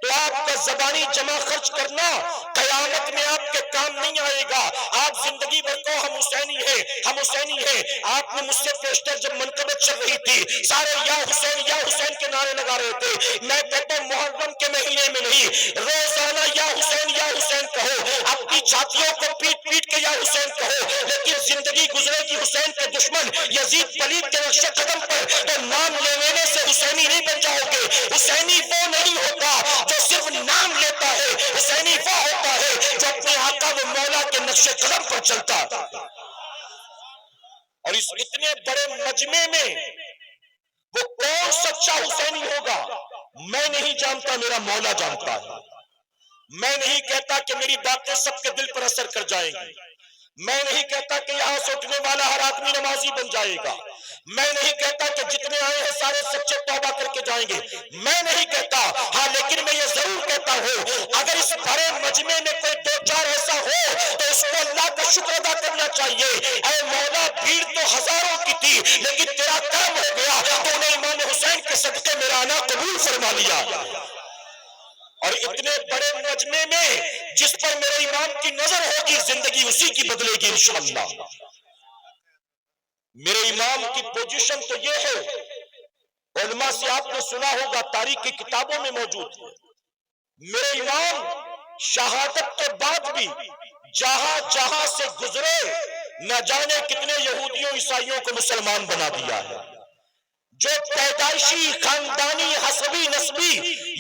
تو آپ کا زبانی جمع خرچ کرنا قیامت میں آپ کے کام نہیں آئے گا. آپ زندگی بھر کو ہم حسینی ہیں ہم حسینی ہیں. آپ نے مجھ سے پیشتر جب منقبت چل رہی تھی سارے یا حسین کے نعرے لگا رہے تھے. میں کہتا ہوں محرم کے مہینے میں نہیں، روزانہ یا حسین کہو. اپنی چھاتیوں کو پیٹ پیٹ کے یا حسین کہو، لیکن زندگی گزرے گی حسین کے دشمن یزید پلید کے نقش قدم پر تو نام لینے سے حسینی نہیں بن جاؤ گے. حسینی وہ نہیں ہوتا جو صرف نام لیتا ہے، حسینی وہ ہوتا ہے جو اپنے آقا و مولا کے نقش قدم پر چلتا. اور اس اتنے بڑے مجمع میں وہ کون سچا حسینی ہوگا میں نہیں جانتا، میرا مولا جانتا ہے. میں نہیں کہتا کہ میری باتیں سب کے دل پر اثر کر جائیں گی. میں نہیں کہتا کہ یہاں سے اٹھنے والا ہر آدمی نمازی بن جائے گا. میں نہیں کہتا کہ جتنے آئے ہیں سارے سچے توبہ کر کے جائیں گے. میں نہیں کہتا. ہاں لیکن میں یہ ضرور کہتا ہوں اگر اس بڑے مجمع میں کوئی دو چار ایسا ہو تو اس کو اللہ کا شکر ادا کرنا چاہیے. اے مولا بھیڑ تو ہزاروں کی تھی لیکن تیرا کرم ہو گیا تو نے امام حسین کے صدقے میرا آنا قبول فرما لیا. اور اتنے بڑے مجمع میں جس پر میرے امام کی نظر ہوگی زندگی اسی کی بدلے گی انشاءاللہ. میرے امام کی پوزیشن تو یہ ہے، علماء سے آپ نے سنا ہوگا، تاریخ کی کتابوں میں موجود ہے. میرے امام شہادت کے بعد بھی جہاں جہاں سے گزرے نہ جانے کتنے یہودیوں عیسائیوں کو مسلمان بنا دیا ہے. جو پیدائشی خاندانی حسبی نسبی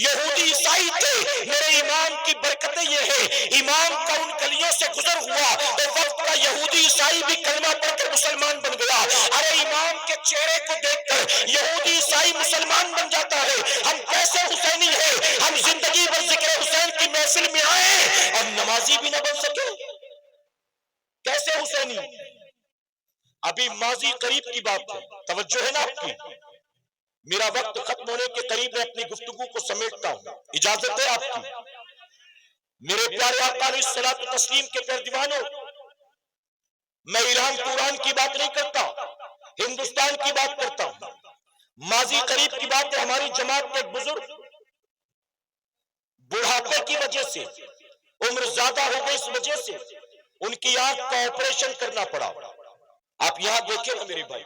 یہودی عیسائی تھے، میرے امام کی برکتیں یہ ہے امام کا ان گلیوں سے گزر ہوا تو وقت کا یہودی عیسائی بھی کلمہ پڑھ کر مسلمان بن گیا. ارے امام کے چہرے کو دیکھ کر یہودی عیسائی مسلمان بن جاتا ہے. ہم کیسے حسینی ہیں؟ ہم زندگی بھر ذکر حسین کی محفل میں آئے اور نمازی بھی نہ بن سکے، کیسے حسینی؟ ابھی ماضی قریب کی بات ہے، توجہ ہے نا آپ کی. میرا وقت ختم ہونے کے قریب میں اپنی گفتگو کو سمیٹتا ہوں، اجازت ہے آپ کی؟ میرے پیارے آقا علیہ الصلوۃ والتسلیم کے پیر دیوانوں، میں ایران پوران کی بات نہیں کرتا، ہندوستان کی بات کرتا ہوں. ماضی قریب کی بات ہے، ہماری جماعت کے ایک بزرگ بڑھاپے کی وجہ سے، عمر زیادہ ہو گئی اس وجہ سے ان کی آنکھ کا آپریشن کرنا پڑا. آپ یہاں دیکھیں نا میرے بھائی.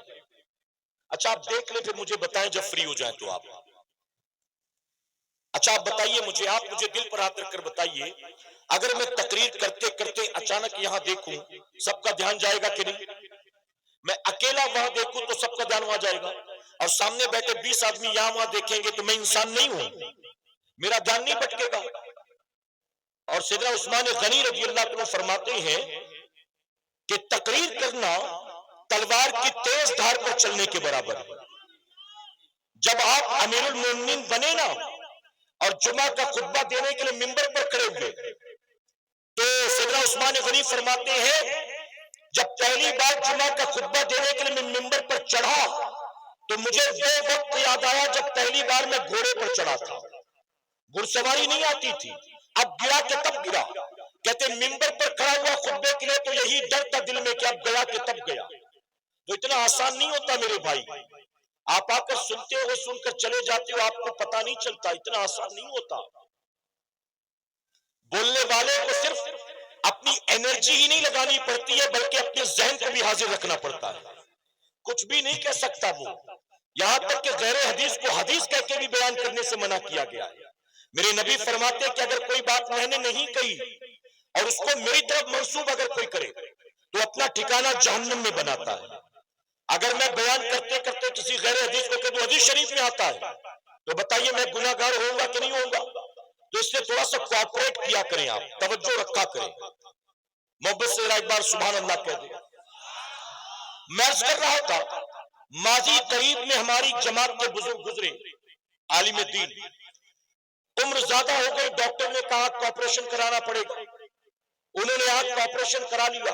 اچھا آپ دیکھ لیں پھر مجھے بتائیں جب فری ہو جائیں تو آپ. اچھا آپ بتائیے مجھے، آپ مجھے دل پر ہاتھ رکھ کر بتائیے، اگر میں تقریر کرتے کرتے اچانک یہاں دیکھوں سب کا دھیان جائے گا کہ نہیں؟ میں اکیلا وہاں دیکھوں تو سب کا دھیان وہاں جائے گا، اور سامنے بیٹھے 20 آدمی یہاں وہاں دیکھیں گے تو میں انسان نہیں ہوں، میرا دھیان نہیں بھٹکے گا. اور سیدنا عثمان غنی رضی اللہ عنہ فرماتے ہیں کہ تقریر کرنا تلوار کی تیز دھار پر چلنے کے برابر ہے. جب آپ امیر المومنین بنے نا اور جمعہ کا خطبہ دینے کے لیے منبر پر کھڑے ہوئے تو سیدنا عثمان غنی فرماتے ہیں جب پہلی بار جمعہ کا خطبہ دینے کے لیے میں منبر پر چڑھا تو مجھے وہ وقت یاد آیا جب پہلی بار میں گھوڑے پر چڑھا تھا. گھڑ سواری نہیں آتی تھی، اب گرا کہ تب گرا. کہتے منبر پر کھڑا ہوا خطبے کے لیے تو یہی ڈر تھا دل میں کہ اب گیا کہ تب گیا. تو اتنا آسان نہیں ہوتا میرے بھائی. آپ آ کر سنتے ہو، سن کر چلے جاتے ہو، آپ کو پتا نہیں چلتا. اتنا آسان نہیں ہوتا. بولنے والے کو صرف اپنی انرجی ہی نہیں لگانی پڑتی ہے بلکہ اپنے ذہن کو بھی حاضر رکھنا پڑتا ہے. کچھ بھی نہیں کہہ سکتا وہ، یہاں تک کہ غیر حدیث کو حدیث کہہ کے بھی بیان کرنے سے منع کیا گیا ہے. میرے نبی فرماتے ہیں کہ اگر کوئی بات میں نے نہیں کہی اور اس کو میری طرف منسوب اگر کوئی کرے تو اپنا ٹھکانہ جہنم میں بناتا ہے. اگر میں بیان کرتے کرتے کسی غیر حدیث کو کہ وہ حدیث شریف میں آتا ہے تو بتائیے میں گناہ گار ہوں گا کہ نہیں ہوں گا؟ تو اس سے تھوڑا سا کوآپریٹ کیا کریں، آپ توجہ رکھا کریں. محبت سے ایک بار سبحان اللہ کہہ دیں. میں عرض کر رہا تھا ماضی قریب میں ہماری جماعت کے بزرگ گزرے، عالم دین، عمر زیادہ ہو گئی، ڈاکٹر نے کہا آنکھ کا آپریشن کرانا پڑے گا. انہوں نے آنکھ کا آپریشن کرا لیا.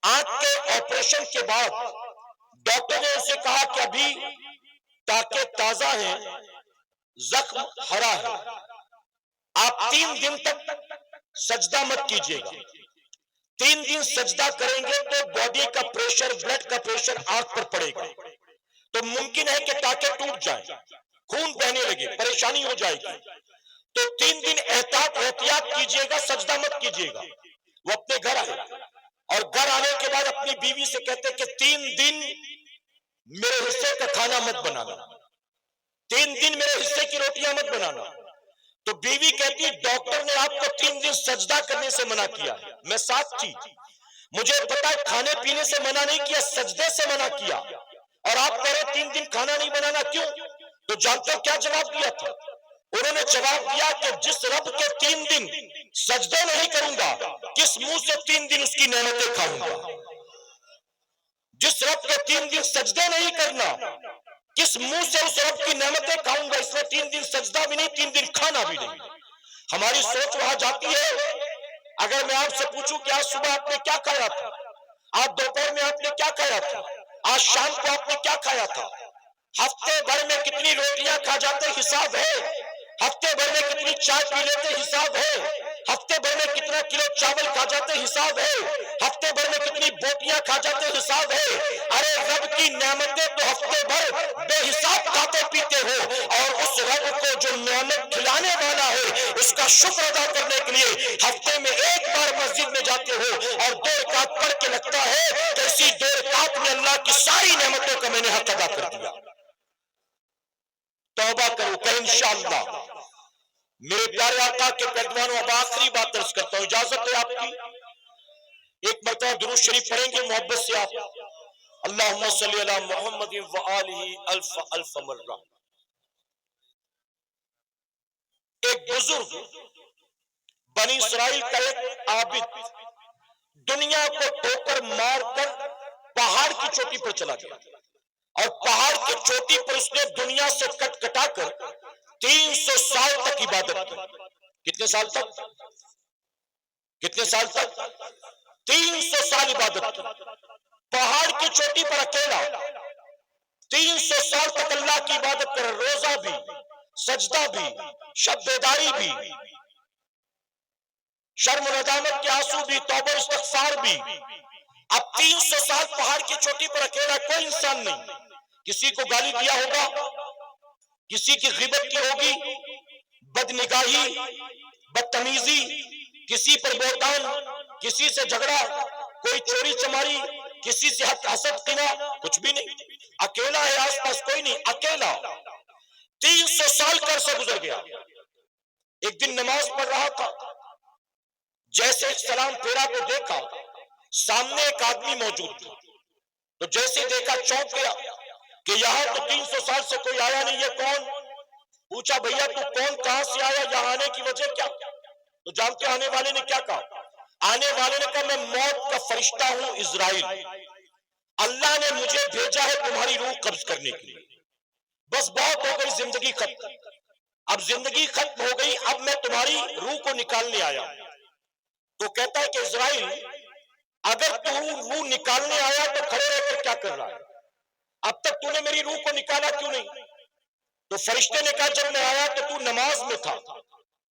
آنکھ کے آپریشن کے بعد ڈاکٹر نے اسے کہا کہ ابھی ٹانکے تازہ ہیں، زخم ہرا ہے، آپ 3 دن تک سجدہ مت کیجیے گا. 3 دن سجدہ کریں گے تو باڈی کا پریشر، بلڈ کا پریشر آنکھ پر پڑے گا تو ممکن ہے کہ ٹانکے ٹوٹ جائیں، خون بہنے لگے، پریشانی ہو جائے گی. تو 3 دن احتیاط کیجئے گا، سجدہ مت کیجئے گا۔ وہ اپنے گھر آئے اور گھر آنے کے بعد اپنی بیوی سے کہتے کہ 3 دن میرے حصے کا کھانا مت بنانا، 3 دن میرے حصے کی روٹیاں مت بنانا۔ تو بیوی کہتی ڈاکٹر نے آپ کو 3 دن سجدہ کرنے سے منع کیا ہے، میں ساتھ تھی، مجھے پتا ہے کھانے پینے سے منع نہیں کیا، سجدے سے منع کیا، اور آپ کہہ رہے 3 دن کھانا نہیں بنانا، کیوں؟ تو جانتے ہو کیا جواب دیا تھا؟ انہوں نے جواب دیا کہ جس رب کے 3 دن سجدے نہیں کروں گا، کس منہ سے 3 دن اس کی نعمتیں کھاؤں گا؟ جس رب کے 3 دن سجدے نہیں کرنا، کس منہ سے اس رب کی نعمتیں کھاؤں گا؟ اس میں 3 دن سجدہ بھی نہیں، 3 دن کھانا بھی نہیں۔ ہماری سوچ وہاں جاتی ہے۔ اگر میں آپ سے پوچھوں کہ آج صبح آپ نے کیا کھایا تھا، آج دوپہر میں آپ نے کیا کھایا تھا، آج شام کو آپ نے کیا کھایا تھا، ہفتے بھر میں کتنی روٹیاں کھا جاتے حساب ہے، ہفتے بھر میں کتنی چائے پی لیتے حساب ہے، ہفتے بھر میں کتنا کلو چاول کھا جاتے حساب ہے، ہفتے بھر میں کتنی بوٹیاں کھا جاتے حساب ہے۔ ارے رب کی نعمتیں تو ہفتے بھر بے حساب کھاتے پیتے ہو، اور اس رب کو جو نعمت کھلانے والا ہے اس کا شکر ادا کرنے کے لیے ہفتے میں ایک بار مسجد میں جاتے ہو اور 2 رکعت پڑھ کے لگتا ہے کہ اسی 2 رکعت میں اللہ کی ساری نعمتوں کا میں نے حق ادا کر دیا۔ توبہ کرو کہ انشاءاللہ میرے پیارے آقا کے پیروانوں، اب آخری بات عرض کرتا ہوں، اجازت ہے آپ کی؟ ایک مرتبہ درود شریف پڑھیں گے محبت سے آپ، اللہم صلی علی محمد وآلہ الف الف مرہ۔ ایک بزرگ بنی اسرائیل کا ایک عابد دنیا کو ٹھوکر مار کر پہاڑ کی چوٹی پر چلا گیا، اور پہاڑ کی چوٹی پر اس نے دنیا سے کٹ کٹا کر 300 سال تک عبادت کی۔ کتنے سال تک؟ کتنے سال تک؟ 300 سال عبادت کی، پہاڑ کی چوٹی پر اکیلا 300 سال تک اللہ کی عبادت کر، روزہ بھی، سجدہ بھی، شب بیداری بھی، شرم و ندامت کے آنسو بھی، توبہ و استغفار بھی۔ اب 300 سال پہاڑ کی چوٹی پر اکیلا، کوئی انسان نہیں، کسی کو گالی دیا ہوگا، کسی کی غیبت کی ہوگی، بد نگاہی، بدتمیزی، کسی پر بہتان، کسی سے جھگڑا، کوئی چوری چماری، کسی سے حسد کینہ، کچھ بھی نہیں، اکیلا ہے، آس پاس کوئی نہیں، اکیلا 300 سال کا عرصہ گزر گیا۔ ایک دن نماز پڑھ رہا تھا، جیسے سلام پھیرا تو دیکھا سامنے ایک آدمی موجود تھا، تو جیسے دیکھا چونک گیا کہ یہاں تو 300 سال سے کوئی آیا نہیں، یہ کون؟ پوچھا بھیا تو کون، کہاں سے آیا، یہاں آنے کی وجہ کیا؟ تو جانتے آنے والے نے کیا کہا؟ آنے والے نے کہا میں موت کا فرشتہ ہوں اسرائیل، اللہ نے مجھے بھیجا ہے تمہاری روح قبض کرنے کے لیے، بس بہت ہو گئی، زندگی ختم، اب زندگی ختم ہو گئی، اب میں تمہاری روح کو نکالنے آیا۔ تو کہتا ہے کہ اسرائیل اگر تو روح نکالنے آیا تو کھڑے رہ کر کیا کر رہا ہے، اب تک تو نے میری روح کو نکالا کیوں نہیں؟ تو فرشتے نے کہا جب میں آیا تو تو نماز میں تھا،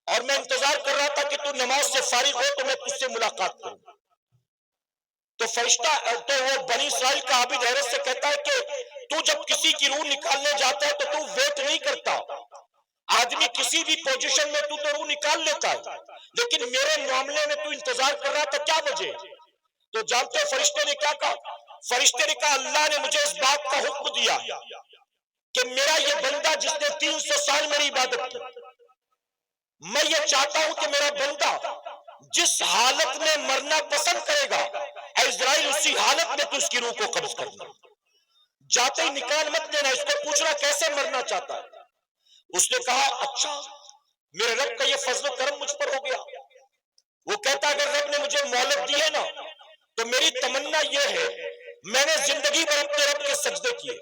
اور میں انتظار کر رہا تھا کہ تو نماز سے فارغ ہو تو میں تجھ سے ملاقات کروں۔ تو فرشتہ تو وہ بنی اسرائیل کا عابد حیرت سے کہتا ہے کہ تو جب کسی کی روح نکالنے جاتا ہے تو تو ویٹ نہیں کرتا، آدمی کسی بھی پوزیشن میں تو روح نکال لیتا ہے، لیکن میرے معاملے میں تو انتظار کر رہا تھا، کیا وجہ؟ تو جانتے فرشتے نے کیا کہا؟ فرشتے نے کہا اللہ نے مجھے اس بات کا حکم دیا کہ میرا یہ بندہ جس نے 300 سال میری عبادت کی، میں یہ چاہتا ہوں کہ میرا بندہ جس حالت میں مرنا پسند کرے گا، اے اسرائیل اسی حالت میں تو اس کی روح کو قبض کرنا، جاتے ہی نکال مت دینا۔ اس کو پوچھنا کیسے مرنا چاہتا ہے؟ اس نے کہا اچھا میرے رب کا یہ فضل و کرم مجھ پر ہو گیا۔ وہ کہتا اگر رب نے مجھے مہلت دی ہے نا تو میری تمنا یہ ہے، میں نے زندگی بھر اپنے رب کے سجدے کیے،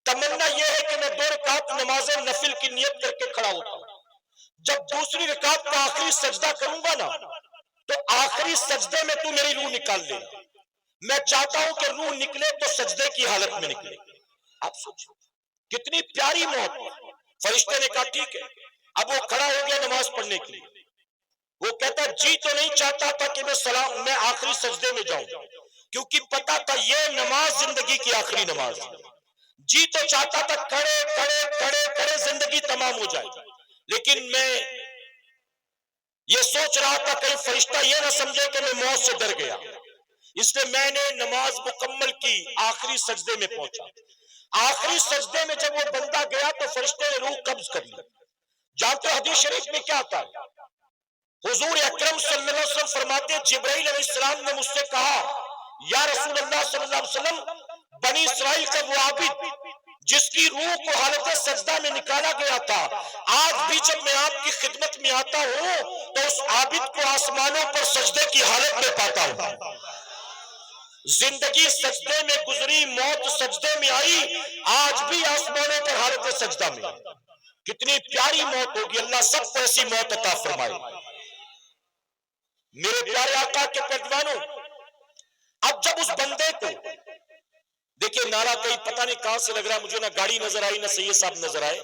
تمنا یہ ہے کہ میں 2 رکعت نماز نفل کی نیت کر کے کھڑا ہوتا ہوں، جب دوسری رکعت کا آخری سجدہ کروں گا نا تو آخری سجدے میں تو میری روح نکال دے، میں چاہتا ہوں کہ روح نکلے تو سجدے کی حالت میں نکلے۔ آپ سوچو کتنی پیاری موت۔ فرشتے نے کہا ٹھیک ہے، اب وہ کھڑا ہو گیا نماز پڑھنے کے لیے۔ وہ کہتا جی تو نہیں چاہتا تھا کہ میں آخری سجدے میں جاؤں، کیونکہ پتا تھا یہ نماز زندگی کی آخری نماز ہے، جی تو چاہتا تھا کھڑے کھڑے کھڑے کھڑے زندگی تمام ہو جائے، لیکن میں یہ سوچ رہا تھا کہیں فرشتہ یہ نہ سمجھے کہ میں موت سے ڈر گیا، اس لیے میں نے نماز مکمل کی، آخری سجدے میں پہنچا۔ آخری سجدے میں جب وہ بندہ گیا تو فرشتے نے روح قبض کر لی۔ جانتے ہو حدیث شریف میں کیا آتا ہے؟ حضور اکرم صلی اللہ علیہ وسلم فرماتے ہیں جبرائیل علیہ السلام نے مجھ سے کہا یا رسول اللہ صلی اللہ علیہ وسلم، بنی اسرائیل کا وہ عابد جس کی روح کو حالت سجدہ میں نکالا گیا تھا، آج بھی جب میں آپ کی خدمت میں آتا ہوں تو اس عابد کو آسمانوں پر سجدے کی حالت میں پاتا ہوں۔ زندگی سجدے میں گزری، موت سجدے میں آئی، آج بھی آسمانوں پر حالت سجدہ میں۔ کتنی پیاری موت ہوگی، اللہ سب کو ایسی موت عطا فرمائے۔ میرے پیارے آقا کے پیروانوں، اب جب اس بندے کو دیکھیں، نعرہ کہیں پتہ نہیں کہاں سے لگ رہا ہے مجھے، نہ گاڑی نظر آئی نہ سید صاحب نظر آئے،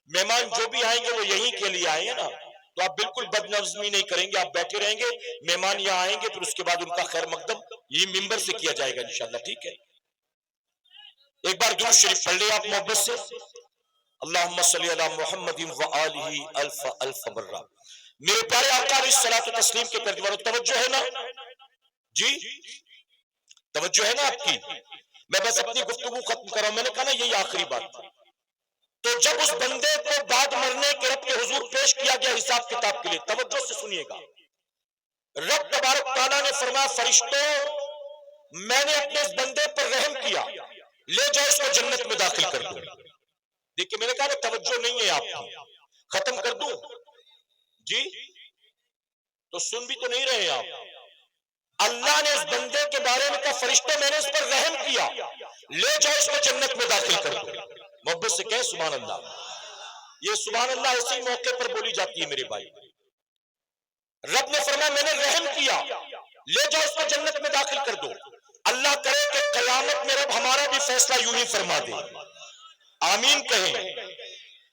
مہمان جو بھی آئیں گے وہ یہیں کے لیے آئے ہیں نا، تو آپ بالکل بدنظمی نہیں کریں گے، آپ بیٹھے رہیں گے، مہمان یہاں آئیں گے، پھر اس کے بعد ان کا خیر مقدم یہ ممبر سے کیا جائے گا انشاءاللہ، ٹھیک ہے؟ ایک بار درود شریف پڑھ لیں آپ محبت سے، اللہم صلی علی محمد وآلہ الف الف مرہ۔ میرے پیارے آقا علیہ الصلوۃ والتسلیم کے پیروانوں، توجہ ہے نا جی؟ توجہ ہے نا آپ کی؟ میں بس اپنی گفتگو ختم کر رہا ہوں، میں نے کہا نا یہی آخری بات تھی۔ تو جب اس بندے کو بعد مرنے کے رب کے حضور پیش کیا گیا حساب کتاب کے لیے، توجہ سے سنیے گا، رب تبارک تعالیٰ نے فرمایا فرشتوں میں نے اپنے اس بندے پر رحم کیا، لے جاؤ اس کو جنت میں داخل کر دو۔ دیکھیں میں نے کہا نا توجہ نہیں ہے آپ کی، ختم کر دوں جی؟ تو سن بھی تو نہیں رہے آپ۔ اللہ نے اس بندے کے بارے میں کہا فرشتوں میں نے اس پر رحم کیا، لے جاؤ اس کو جنت میں داخل کر دو۔ محبت سے کہیں سبحان اللہ۔ یہ سبحان اللہ اسی موقع پر بولی جاتی ہے میرے بھائی۔ رب نے فرمایا میں نے رحم کیا، لے جاؤ اس کو جنت میں داخل کر دو۔ اللہ کرے کہ قیامت میں رب ہمارا بھی فیصلہ یوں ہی فرما دے، آمین کہیں۔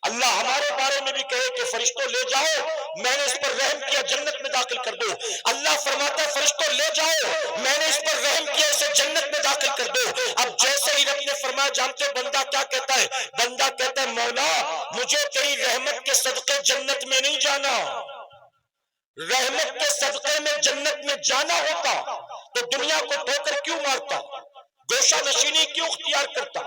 اللہ ہمارے بارے میں بھی کہے کہ فرشتوں لے جاؤ میں نے اس پر رحم کیا، جنت میں داخل کر دو۔ اللہ فرماتا ہے فرشتوں لے جاؤ میں نے اس پر رحم کیا، اسے جنت میں داخل کر دو۔ اب جیسے ہی رب نے فرمایا، جانتے ہو بندہ کیا کہتا ہے؟ بندہ کہتا ہے مولا مجھے تیری رحمت کے صدقے جنت میں نہیں جانا، رحمت کے صدقے میں جنت میں جانا ہوتا تو دنیا کو ٹھوکر کیوں مارتا، گوشہ نشینی کیوں اختیار کرتا،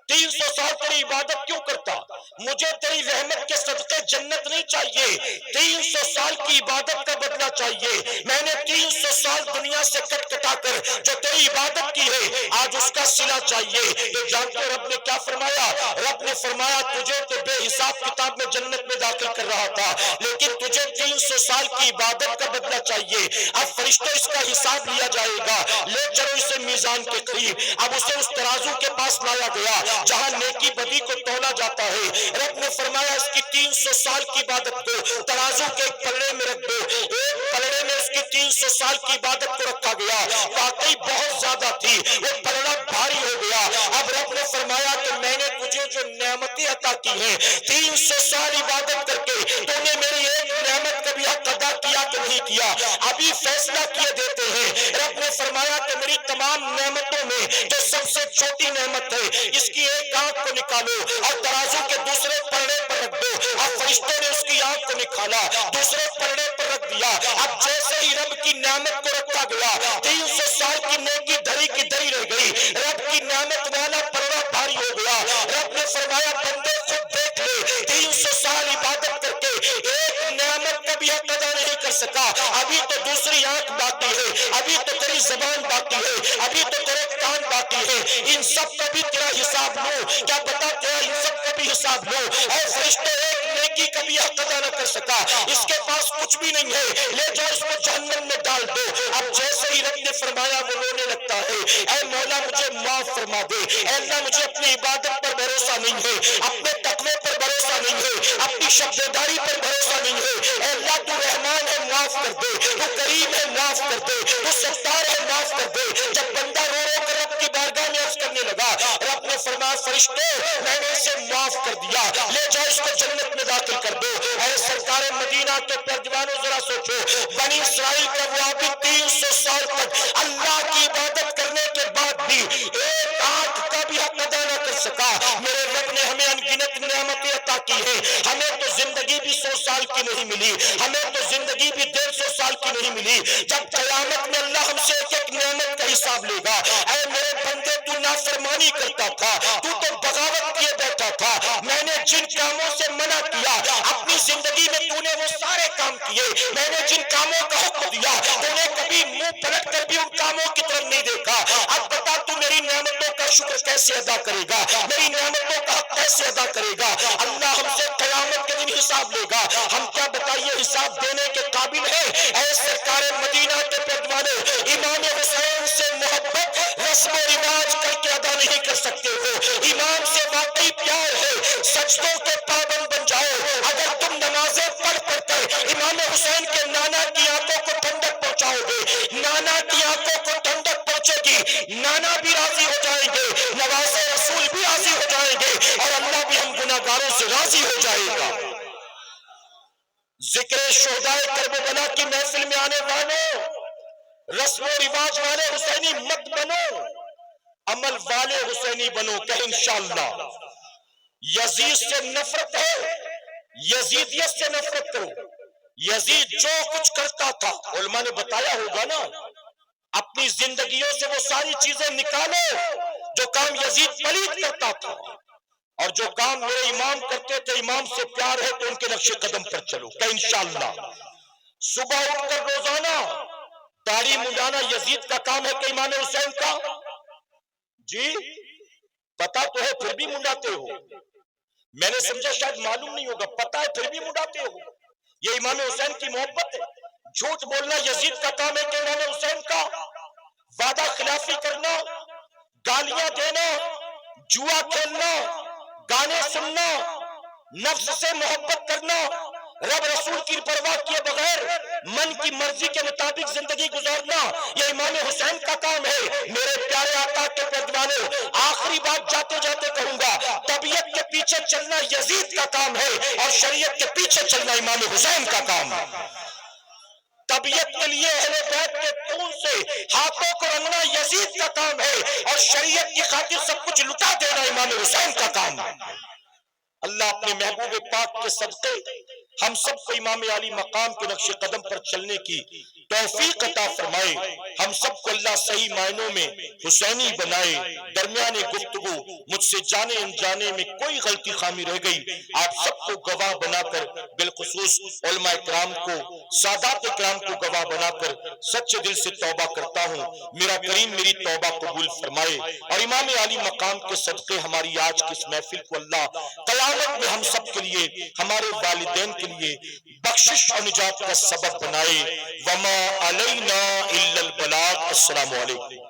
300 سال تیری عبادت کیوں کرتا؟ مجھے تیری رحمت کے صدقے جنت نہیں چاہیے، 300 سال کی عبادت کا بدلہ چاہیے۔ میں نے 300 سال دنیا سے کٹ کٹا کر جو تیری عبادت کی ہے آج اس کا صلہ چاہیے۔ تو جانتے ہو رب نے کیا فرمایا؟ رب نے فرمایا تجھے تو بے حساب کتاب میں جنت میں داخل کر رہا تھا، لیکن تجھے 300 سال کی عبادت کا بدلہ چاہیے۔ اب فرشتوں اس کا حساب لیا جائے گا، لے چلو اسے میزان کے قریب۔ اب اسے اس ترازو کے پاس لایا گیا جہاں نیکی بدی کو تولا جاتا ہے۔ رب نے فرمایا اس کی 300 سال کی عبادت کو ترازو کے ایک پلڑے میں رکھ دو۔ ایک پلڑے میں اس کی 300 سال کی عبادت کو رکھا گیا، واقعی بہت زیادہ تھی، وہ پلڑا بھاری ہو گیا۔ اب رب نے فرمایا کہ میں نے تجھے جو نعمتیں عطا کی ہیں 300 سال عبادت کر کے تو نے میری ایک نعمت کا بھی حق ادا کیا کہ نہیں کیا؟ ابھی فیصلہ کیے دیتے ہیں۔ رب نے فرمایا کہ میری تمام نعمتوں میں جو سب سے چھوٹی نعمت ہے اس کی ایک آنکھ کو نکالو اور ترازو کے دوسرے پلڑے پر رکھ دو۔ اب فرشتوں نے اس کی آنکھ کو نکالا، دوسرے پلڑے پر رکھ دیا۔ اب جیسے ہی رب کی نعمت کو رکھا گیا 300 سال کی نیکی دھری کی دھری رہ گئی، رب کی نعمت والا پلڑا بھاری ہو گیا۔ رب نے فرمایا بندے خود دیکھ لے، 300 سال عبادت کر کے ایک نعمت کا بھی حق ادا نہیں کر سکا، ابھی تو دوسری آنکھ باقی ہے، ابھی تو تیری زبان باقی ہے، ابھی تو تیرے کان باقی ہے، ان سب کا بھی تیرا حساب لوں، کیا پتا تیرا ان سب کا بھی حساب لوں۔ اور فرشتے ایک نیکی کا بھی حق ادا نہ کر سکا، اس کے پاس کچھ بھی نہیں ہے، لے جاؤ اس کو جہنم میں ڈال دو۔ اب جیسے ہی رب نے فرمایا وہ رونے لگتا ہے، اے مولا مجھے معاف فرما دے، اے اللہ مجھے اپنی عبادت پر بھروسہ نہیں ہے، اپنے تقوی پر بھروسہ نہیں ہے، اپنی شبداری پر بھروسہ نہیں ہے، اے اللہ تو رحمان ہے معاف کر دے، تو کریم ہے معاف کر دے، تو ستار ہے معاف کر دے۔ جب بندہ رو رو کر رب کی بارگاہ میں عرض کرنے لگا، رب نے فرمایا فرشتوں میں نے اسے معاف کر دیا، لے جاؤ اس کو جنت میں داخل کر دو۔ اے سرکار مدینہ کے پیروانوں ذرا سوچو، بنی اسرائیل کا وہ عابد 300 سال تک اللہ کی عبادت کرنے کے بعد بھی ایک آنکھ کا بھی حق ادا نہ کر سکا. میرے رب نے ہمیں انگنت نعمتیں عطا کی ہیں. ہمیں تو زندگی بھی 100 سال کی نہیں ملی, ہمیں تو زندگی بھی 150 سال کی نہیں ملی. جب قیامت میں اللہ ہم سے ایک ایک نعمت کا حساب لے گا, اے میرے بندے تو نافرمانی کرتا تھا, تو بغاوت کیے بیٹھا تھا, میں نے جن کاموں سے منع کیا اپنی زندگی میں تو نے وہ سارے کام کیے, میں نے جن کاموں کا حکم دیا تو نے کبھی منہ پلٹ کر بھی ان کاموں کی طرف نہیں دیکھا. اب بتا تو میری نعمتوں کا شکر کیسے ادا کرے گا, میری نعمتوں کا حق کیسے ادا کرے گا. اللہ ہم سے قیامت کے دن حساب لے گا. ہم کیا بتائیے حساب دینے کے قابل ہیں؟ اے سرکار مدینہ کے پیدوانے, امام حسین سے محبت رسم و رواج کر کے ادا نہیں کر سکتے ہو. امام سے واقعی پیار ہے, سجدوں کے پابند بن جاؤ. اگر تم نمازیں پڑھ پڑھ کر امام حسین کے نانا کی آنکھوں کو ٹھنڈک پہنچاؤ گے, نانا کی آنکھوں کو ٹھنڈک پہنچے گی, نانا بھی راضی ہو جائیں گے, نواز رسول بھی راضی ہو جائیں گے, اور اللہ بھی ہم گناہگاروں سے راضی ہو جائے گا. ذکر شہدائے کربلا کی محفل میں آنے والوں, رسم و رواج والے حسینی مت بنو, عمل والے حسینی بنو. کہ انشاءاللہ یزید سے نفرت ہے, یزیدیت سے نفرت کرو. یزید جو کچھ کرتا تھا علماء نے بتایا ہوگا نا, اپنی زندگیوں سے وہ ساری چیزیں نکالو جو کام یزید پلید کرتا تھا, اور جو کام میرے امام کرتے تھے. امام سے پیار ہے تو ان کے نقش قدم پر چلو. کہ انشاءاللہ صبح اٹھ کر روزانہ داڑھی منڈانا یزید کا کام ہے کہ امام حسین کا؟ جی پتا تو ہے پھر بھی منڈاتے ہو. میں نے سمجھا شاید معلوم نہیں ہوگا, پتا ہے پھر بھی منڈاتے ہو. یہ امام حسین کی محبت ہے. جھوٹ بولنا یزید کا کام ہے کہ امام حسین کا؟ وعدہ خلافی کرنا, گالیاں دینا, جوا کھیلنا, گانے سننا, نفس سے محبت کرنا, رب رسول کی پرواہ کیے بغیر من کی مرضی کے مطابق زندگی گزارنا, یہ امام حسین کا کام ہے. میرے پیارے آقا کے پیدوانوں, آخری بات جاتے جاتے کہوں گا, طبیعت کے پیچھے چلنا یزید کا کام ہے, اور شریعت کے پیچھے چلنا امام حسین کا کام ہے. طبیعت کے لیے اہل بیت کے خون سے ہاتھوں کو رنگنا یزید کا کام ہے, اور شریعت کی خاطر سب کچھ لٹا دینا امام حسین کا کام ہے. اللہ اپنے محبوب پاک کے صدقے ہم سب کو امام علی مقام کے نقش قدم پر چلنے کی توفیق عطا فرمائے. ہم سب کو اللہ صحیح معنوں میں حسینی بنائے. درمیان گفتگو مجھ سے جانے انجانے میں کوئی غلطی خامی رہ گئی, آپ سب کو گواہ بنا کر, بالخصوص علماء کرام کو, سادات کرام کو گواہ بنا کر سچے دل سے توبہ کرتا ہوں. میرا کریم میری توبہ قبول فرمائے, اور امام علی مقام کے صدقے ہماری آج کی اس محفل کو اللہ قیامت میں ہم سب کے لیے, ہمارے والدین کے لیے بخشش اور نجات کا سبب بنائے. وما علینا الا البلاغ. السلام علیکم.